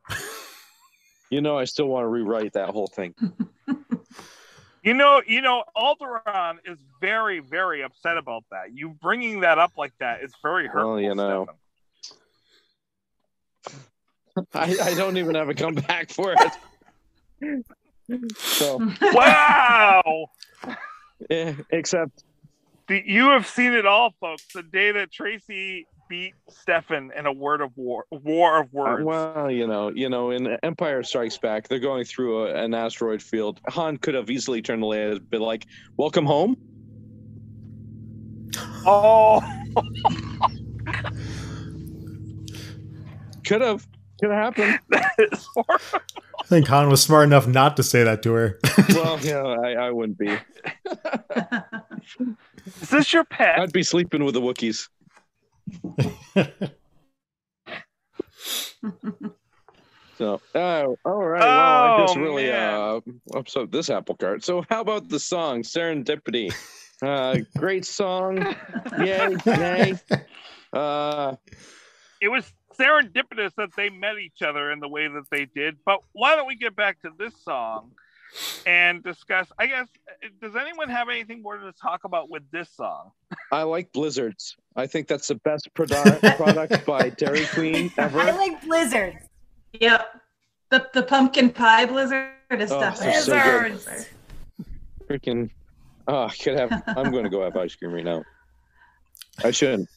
I still want to rewrite that whole thing. Alderaan is very, very upset about that. You bringing that up like that is very hurtful. Well, I don't even have a comeback for it. So wow. Yeah, except you have seen it all, folks. The day that Tracy beat Stefan in a war of words. Well, in Empire Strikes Back, they're going through an asteroid field. Han could have easily turned the laser and been like, "Welcome home." Oh, could have happened. That is horrible. I think Han was smart enough not to say that to her. Well, I wouldn't be. Is this your pet? I'd be sleeping with the Wookiees. So, all right. Well, I just really upset this apple cart. So, how about the song "Serendipity"? Great song. Yay! It was serendipitous that they met each other in the way that they did. But why don't we get back to this song and discuss? I guess, does anyone have anything more to talk about with this song? I like Blizzards. I think that's the best product by Dairy Queen ever. I like Blizzards. Yep. The pumpkin pie Blizzard is definitely Blizzards. So freaking. I'm going to go have ice cream right now. I shouldn't.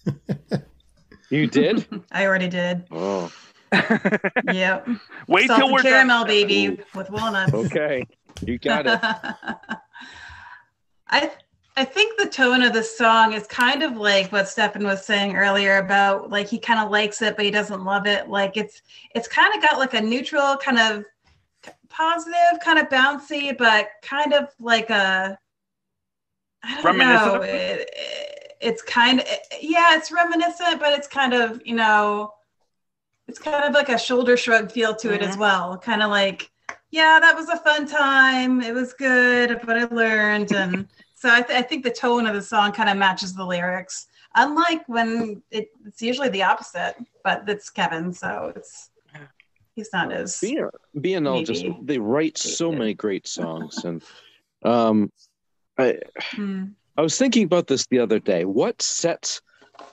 You did? I already did. Oh. Yep. Wait Salted till we're caramel, done. baby, with walnuts. Okay, you got it. I think the tone of the song is kind of like what Stefan was saying earlier about like he kind of likes it but he doesn't love it. Like it's kind of got like a neutral, kind of positive, kind of bouncy, but kind of like a reminiscent. It's kind of it's reminiscent, but it's kind of it's kind of like a shoulder shrug feel to it as well. Kind of like, yeah, that was a fun time. It was good, but I learned. And so I think the tone of the song kind of matches the lyrics. Unlike when it's usually the opposite, but it's Kevin, so he's not as BNL just they write so many great songs, and I was thinking about this the other day. What sets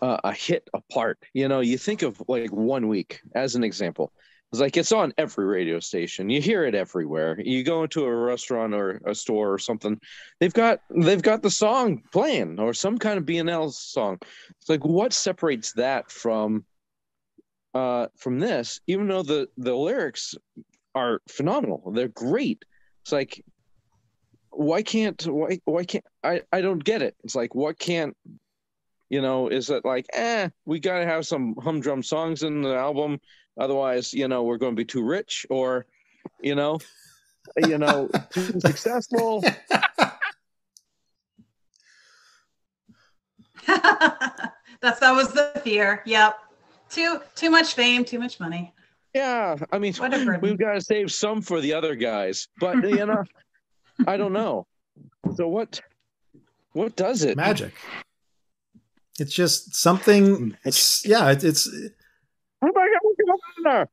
a hit apart? You think of like 1 week as an example. It's like it's on every radio station. You hear it everywhere. You go into a restaurant or a store or something. They've got the song playing or some kind of BNL song. It's like what separates that from this? Even though the lyrics are phenomenal, they're great. It's like why can't I don't get it. It's like what can't is it like we gotta have some humdrum songs in the album, otherwise we're going to be too rich or too successful. that was the fear. Yep. Too much fame, too much money. Yeah, I mean we've got to save some for the other guys, but I don't know. So what does it? Magic. It's just something. It's. Oh my God!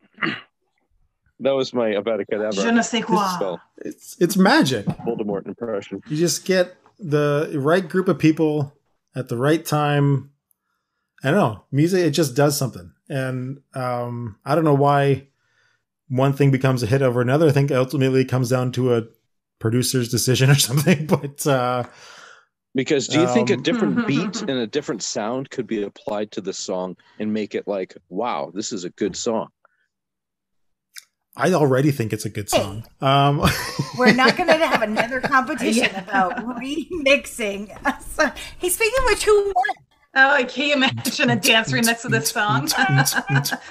That was my Avada Kedavra. Je ne sais quoi. It's magic. Voldemort impression. You just get the right group of people at the right time. I don't know. Music, it just does something. And I don't know why one thing becomes a hit over another. I think ultimately it comes down to a producer's decision or something. But because do you think a different beat and a different sound could be applied to the song and make it like, wow, this is a good song? I already think it's a good song. We're not going to have another competition about remixing. Hey, speaking of which, who won? Oh, can you imagine a dance remix of this song?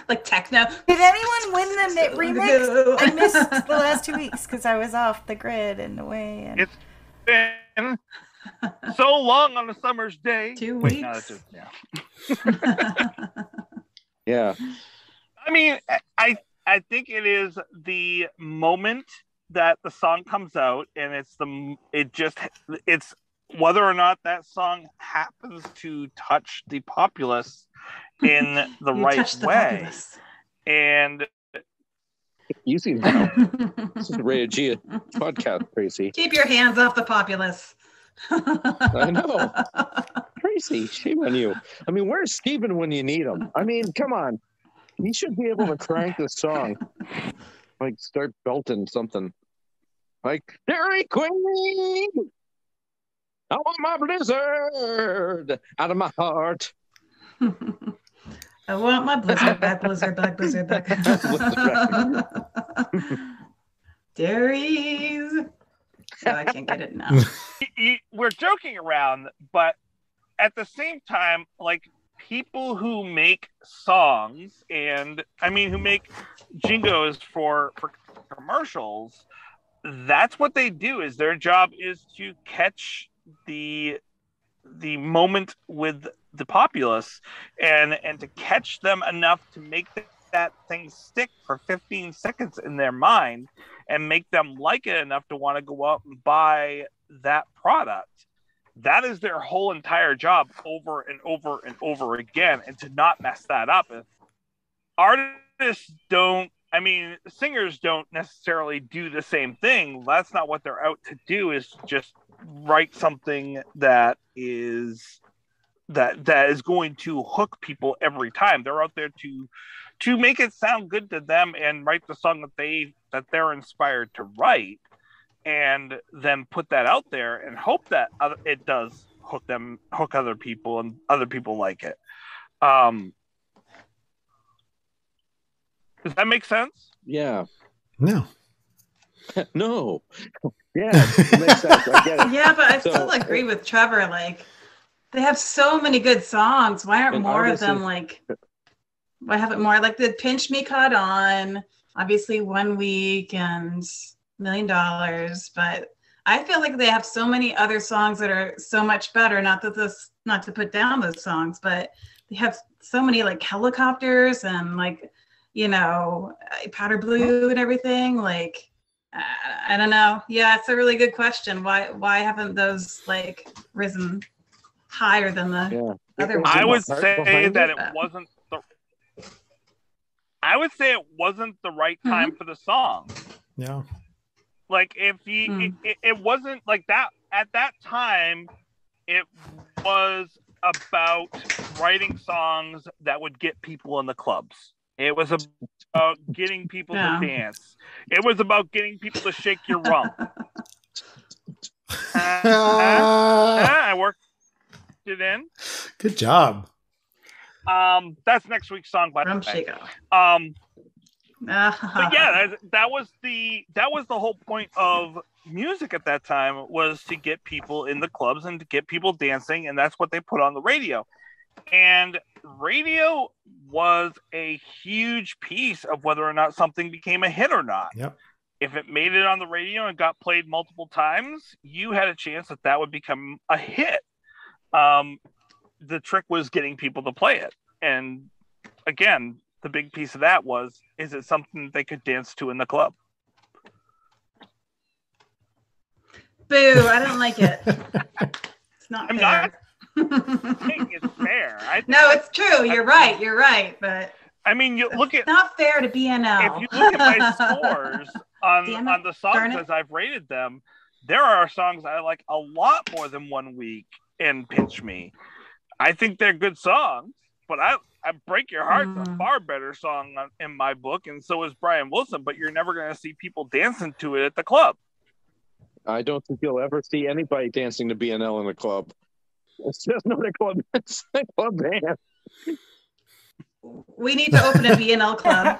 Like techno. Did anyone win the remix? I missed the last 2 weeks because I was off the grid and away. And... It's been so long on a summer's day. 2 weeks. Yeah. I mean, I think it is the moment that the song comes out, and it's whether or not that song happens to touch the populace in the right way. And easy now. This is the Ray G podcast, Tracy. Keep your hands off the populace. I know. Tracy, shame on you. I mean, where's Steven when you need him? I mean, come on. He should be able to crank this song. Like, start belting something. Like, Dairy Queen! I want my blizzard out of my heart. I want my blizzard back, blizzard back, blizzard back. Dairies. Oh, I can't get it now. We're joking around, but at the same time, like, people who make songs and who make jingles for commercials, that's what they do. Is their job is to catch the moment with the populace and to catch them enough to make that thing stick for 15 seconds in their mind and make them like it enough to want to go out and buy that product. That is their whole entire job, over and over and over again, and to not mess that up. If artists don't, singers don't necessarily do the same thing. That's not what they're out to do, is just write something that is going to hook people every time. They're out there to make it sound good to them and write the song that they're inspired to write, and then put that out there and hope that it does hook other people and other people like it. Does that make sense? Yeah. No. No. Yeah, it makes sense. I get it. Yeah, but I still agree with Trevor. Like, they have so many good songs. Why aren't more of them like? Why haven't more like the Pinch Me Caught On? Obviously, 1 Week and $1 Million, but I feel like they have so many other songs that are so much better. Not to put down those songs, but they have so many like Helicopters and like, Powder Blue and everything. Like, I don't know. Yeah, it's a really good question. Why haven't those like risen higher than the other ones? I would say that it wasn't the right time for the song. Yeah. Like, if it wasn't like that at that time, it was about writing songs that would get people in the clubs. It was about getting people to dance. It was about getting people to shake your rump. I worked it in. Good job. That's next week's song, by the way. But yeah, that was the whole point of music at that time, was to get people in the clubs and to get people dancing, and that's what they put on the radio. And radio was a huge piece of whether or not something became a hit or not. Yep. If it made it on the radio and got played multiple times, you had a chance that would become a hit. The trick was getting people to play it. And again, the big piece of that was, is it something they could dance to in the club? Boo, I don't like it. It's not fair. I think it's fair. No, it's true. You're right. But you look at, it's not fair to BNL. If you look at my scores on the songs as I've rated them, there are songs I like a lot more than 1 Week and Pinch Me. I think they're good songs, but I Break Your Heart's a far better song in my book, and so is Brian Wilson, but you're never going to see people dancing to it at the club. I don't think you'll ever see anybody dancing to BNL in a club. It's just not a club. It's a club band. We need to open a BNL club.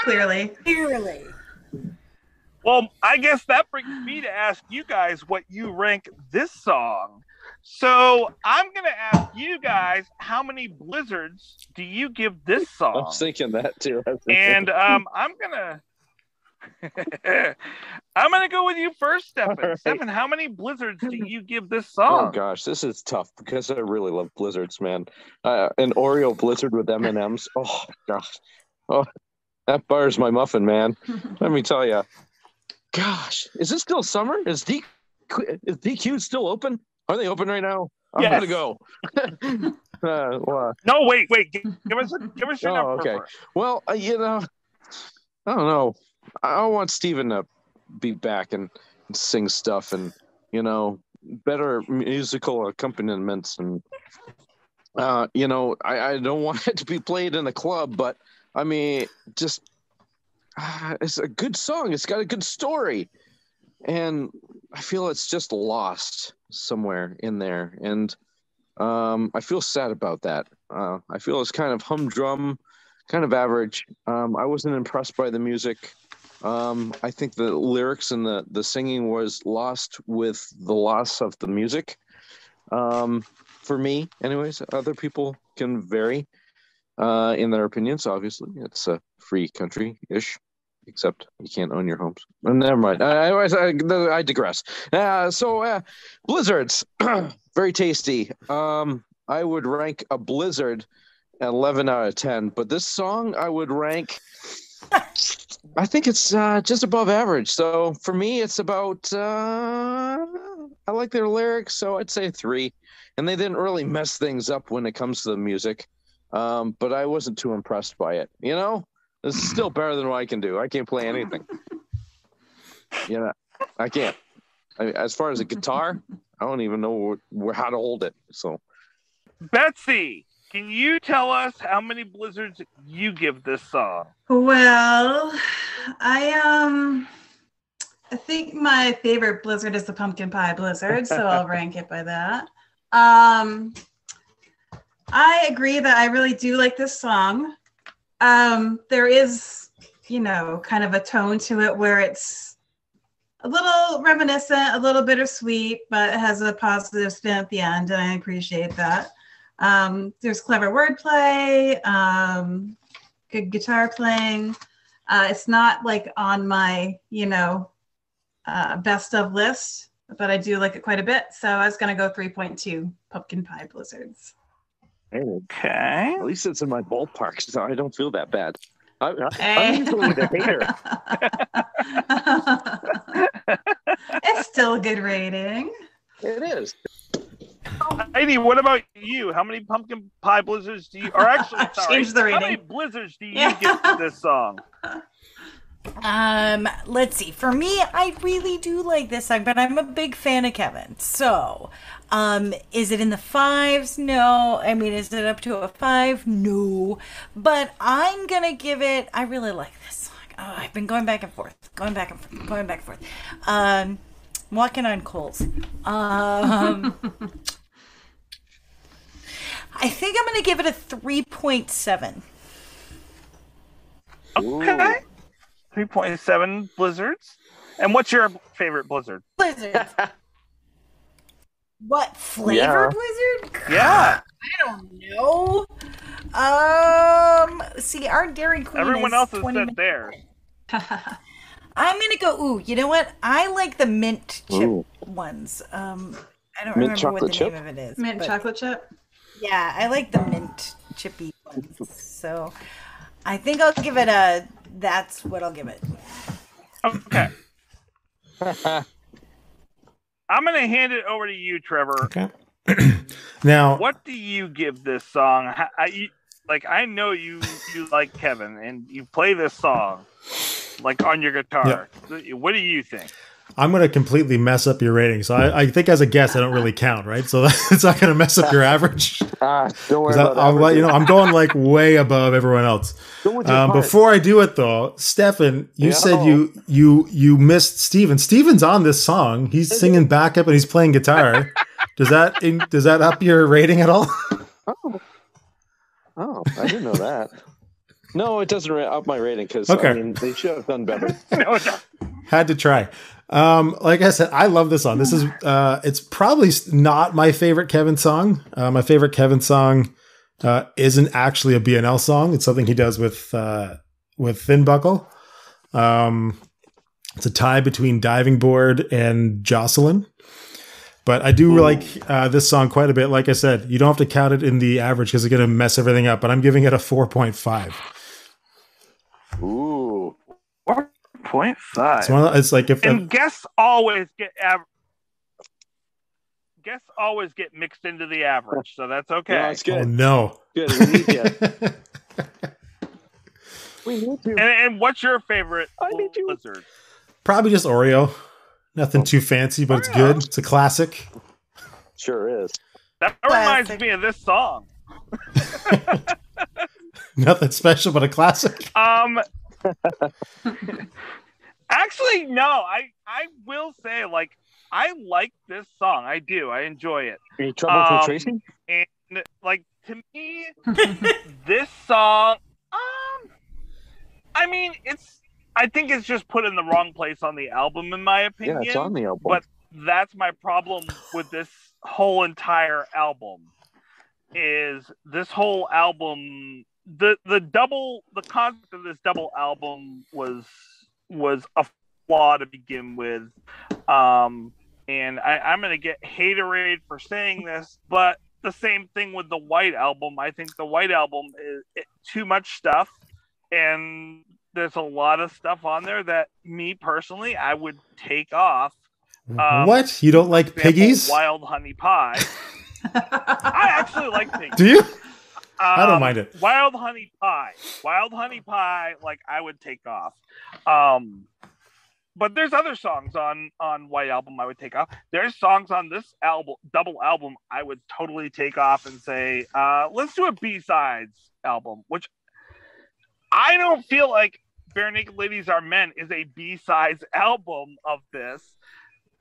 Clearly. Well, I guess that brings me to ask you guys what you rank this song. So I'm going to ask you guys, how many blizzards do you give this song? I was thinking that too. And I'm going to I'm gonna go with you first, Stefan. All right. Stefan, how many blizzards do you give this song? Oh gosh, this is tough because I really love blizzards, man. An Oreo blizzard with M&Ms. Oh gosh, oh that butters my muffin, man. Let me tell you. Gosh, is it still summer? Is DQ still open? Are they open right now? I'm Yes. gonna go. No, wait. Give us your number. Okay. First. Well, I don't know. I want Steven to be back and sing stuff and, better musical accompaniments. And, I don't want it to be played in a club, but I mean, just, it's a good song. It's got a good story. And I feel it's just lost somewhere in there. And I feel sad about that. I feel it's kind of humdrum, kind of average. I wasn't impressed by the music. I think the lyrics and the singing was lost with the loss of the music. For me, anyways. Other people can vary in their opinions. Obviously, it's a free country-ish, except you can't own your homes. Never mind. I digress. So blizzards, very tasty. I would rank a blizzard 11 out of 10, but this song I would rank, I think it's just above average. So for me, it's about, I like their lyrics, so I'd say 3. And they didn't really mess things up when it comes to the music, but I wasn't too impressed by it. This is still better than what I can do. I can't play anything. I can't. As far as a guitar, I don't even know how to hold it. So, Betsy, can you tell us how many blizzards you give this song? Well, I think my favorite blizzard is the pumpkin pie blizzard, so I'll rank it by that. I agree that I really do like this song. There is, kind of a tone to it where it's a little reminiscent, a little bittersweet, but it has a positive spin at the end, and I appreciate that. There's clever wordplay, good guitar playing. It's not like on my, best of list, but I do like it quite a bit. So I was going to go 3.2 pumpkin pie blizzards. Okay. At least it's in my ballpark, so I don't feel that bad. I'm usually the hater. It's still a good rating. It is. Heidi, what about you? How many pumpkin pie blizzards do you, or actually, sorry, Change the rating. How many blizzards do you give to this song? Let's see. For me, I really do like this song, but I'm a big fan of Kevin. So, is it in the 5s? No. I mean, is it up to a 5? No. But I'm gonna give it. I really like this song. Oh, I've been going back and forth. Walking on coals. I think I'm gonna give it a 3.7. Okay. 3.7 blizzards. And what's your favorite blizzard? Blizzard. What flavor blizzard? Yeah. I don't know. See, our Dairy Queen. Everyone is else has 20 said theirs. I'm gonna go. Ooh, you know what? I like the mint chip ones. I don't remember what the name of it is. Mint chocolate chip. Yeah, I like the mint chippy ones. So I think I'll give it a. That's what I'll give it. Okay. I'm going to hand it over to you, Trevor. Okay. Now, what do you give this song? I know you like Kevin, and you play this song like on your guitar. Yeah. What do you think? I'm going to completely mess up your rating. So I think as a guest, I don't really count, right? So it's not going to mess up your average. Don't worry about I'm going like way above everyone else. Before I do it though, Stefan, you said you missed Steven. Steven's on this song. He's singing backup and he's playing guitar. Does that up your rating at all? Oh, I didn't know that. No, it doesn't up my rating because they should have done better. Had to try. Like I said, I love this song. This is it's probably not my favorite Kevin song. My favorite Kevin song isn't actually a BNL song. It's something he does with Thin Buckle. It's a tie between Diving Board and Jocelyn. But I do like this song quite a bit. Like I said, you don't have to count it in the average because it's going to mess everything up. But I'm giving it a 4.5. Ooh, 4.5. It's like if guests always get mixed into the average, so that's okay. No, it's good. Oh no, good. We need you. We need you. And what's your favorite Blizzard? Probably just Oreo. Nothing too fancy, but it's good. It's a classic. Sure is. That reminds me of this song. Nothing special, but a classic. Actually, no. I will say, like, I like this song. I do. I enjoy it. Any trouble from Tracy? And like, to me, this song. I mean, I think it's just put in the wrong place on the album, in my opinion. Yeah, it's on the album. But that's my problem with this whole entire album. Is this whole album the concept of this double album was a flaw to begin with. And I'm gonna get haterade for saying this, but the same thing with the White Album. I think the White Album is too much stuff, and there's a lot of stuff on there that me personally I would take off. What? You don't like piggies? Wild Honey Pie. I actually like piggies. Do you? I don't mind it. Wild Honey Pie, like I would take off. But there's other songs on White Album I would take off. There's songs on this album, double album, I would totally take off and say, let's do a B-sides album, which I don't feel like Barenaked Ladies Are Men is a B-sides album of this.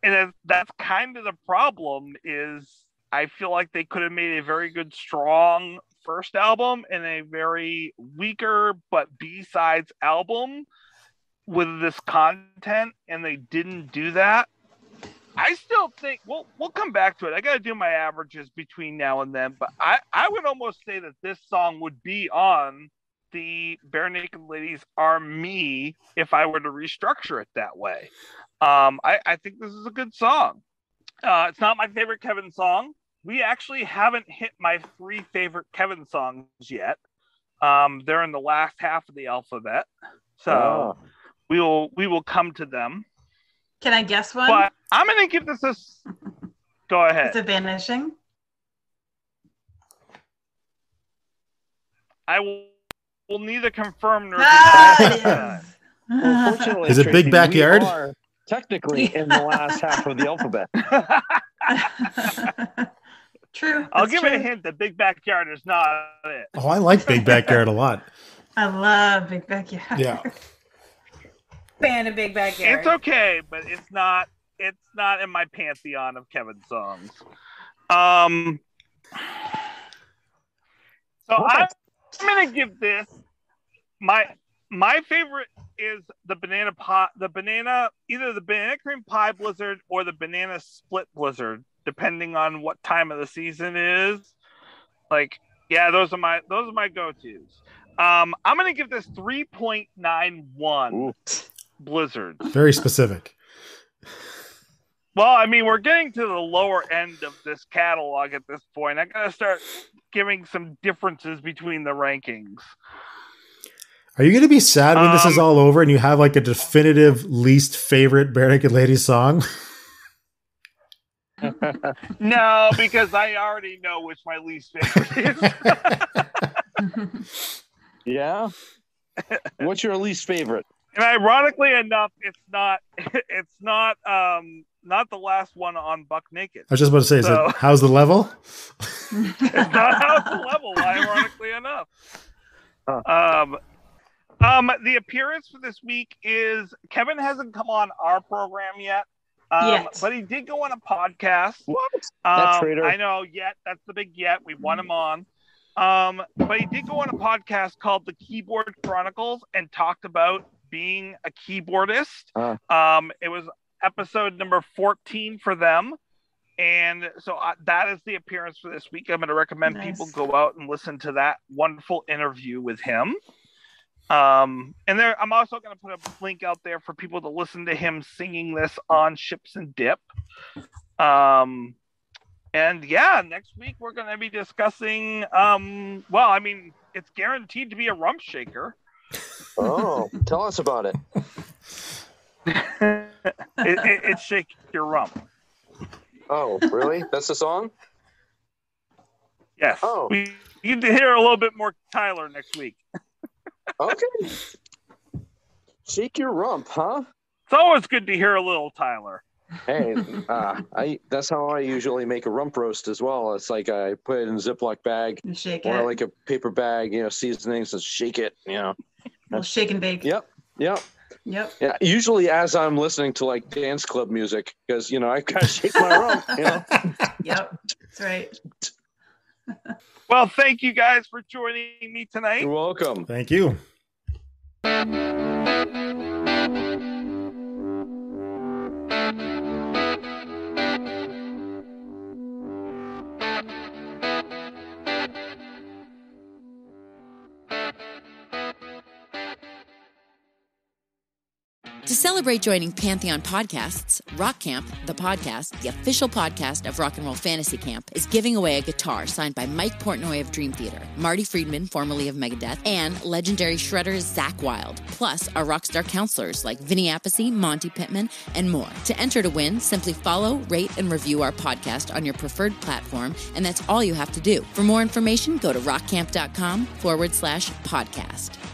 And that's kind of the problem, is I feel like they could have made a very good, strong first album and a very weaker but B-sides album with this content, and they didn't do that. I still think we'll come back to it. I got to do my averages between now and then, but I would almost say that this song would be on the Barenaked Ladies Are Me if I were to restructure it that way. I think this is a good song. It's not my favorite Kevin song. We actually haven't hit my 3 favorite Kevin songs yet. They're in the last half of the alphabet, so we will come to them. Can I guess one? But I'm going to give this a. Go ahead. Is it Vanishing? I will neither confirm nor deny. Unfortunately, is it Tracy, Big Backyard? We are technically in the last half of the alphabet. True. I'll give it a hint that Big Backyard is not it. Oh, I like Big Backyard a lot. I love Big Backyard. Yeah. Fan of Big Backyard. It's okay, but it's not in my pantheon of Kevin songs. So I'm gonna give this my favorite is the banana pie, either the banana cream pie blizzard or the banana split blizzard, depending on what time of the season it is. Like, yeah, those are my go-tos. I'm gonna give this 3.91 blizzard. Very specific. Well, I mean, we're getting to the lower end of this catalog at this point. I gotta start giving some differences between the rankings. Are you going to be sad when this is all over and you have like a definitive least favorite Barenaked Ladies song? No, because I already know which my least favorite is. Yeah? What's your least favorite? And ironically enough, it's not the last one on Buck Naked. I was just about to say, is it How's the Level? It's not How's the Level, ironically enough. The appearance for this week is Kevin hasn't come on our program yet. But he did go on a podcast. What? That traitor. I know, that's the big yet. We want him on. But he did go on a podcast called The Keyboard Chronicles and talked about being a keyboardist. It was episode number 14 for them. And so that is the appearance for this week. I'm going to recommend people go out and listen to that wonderful interview with him. And there, I'm also going to put a link out there for people to listen to him singing this on Ships and Dip. And yeah, next week we're going to be discussing. Well, I mean, it's guaranteed to be a rump shaker. Oh, tell us about it. It's Shake Your Rump. Oh, really? That's the song? Yes. Oh. We need to hear a little bit more Tyler next week. Okay. Shake your rump, huh? It's always good to hear a little Tyler. Hey, that's how I usually make a rump roast as well. It's like I put it in a Ziploc bag You shake or it. like a paper bag, seasonings, and shake it, We'll shake and bake. Yep. Yep. Yeah, usually as I'm listening to like dance club music because, I gotta shake my rump, Yep. That's right. Well, thank you guys for joining me tonight. You're welcome. Thank you. To celebrate joining Pantheon Podcasts, Rock Camp, the podcast, the official podcast of Rock and Roll Fantasy Camp, is giving away a guitar signed by Mike Portnoy of Dream Theater, Marty Friedman, formerly of Megadeth, and legendary shredder Zakk Wylde, plus our rockstar counselors like Vinny Appice, Monty Pittman, and more. To enter to win, simply follow, rate, and review our podcast on your preferred platform, and that's all you have to do. For more information, go to rockcamp.com/podcast.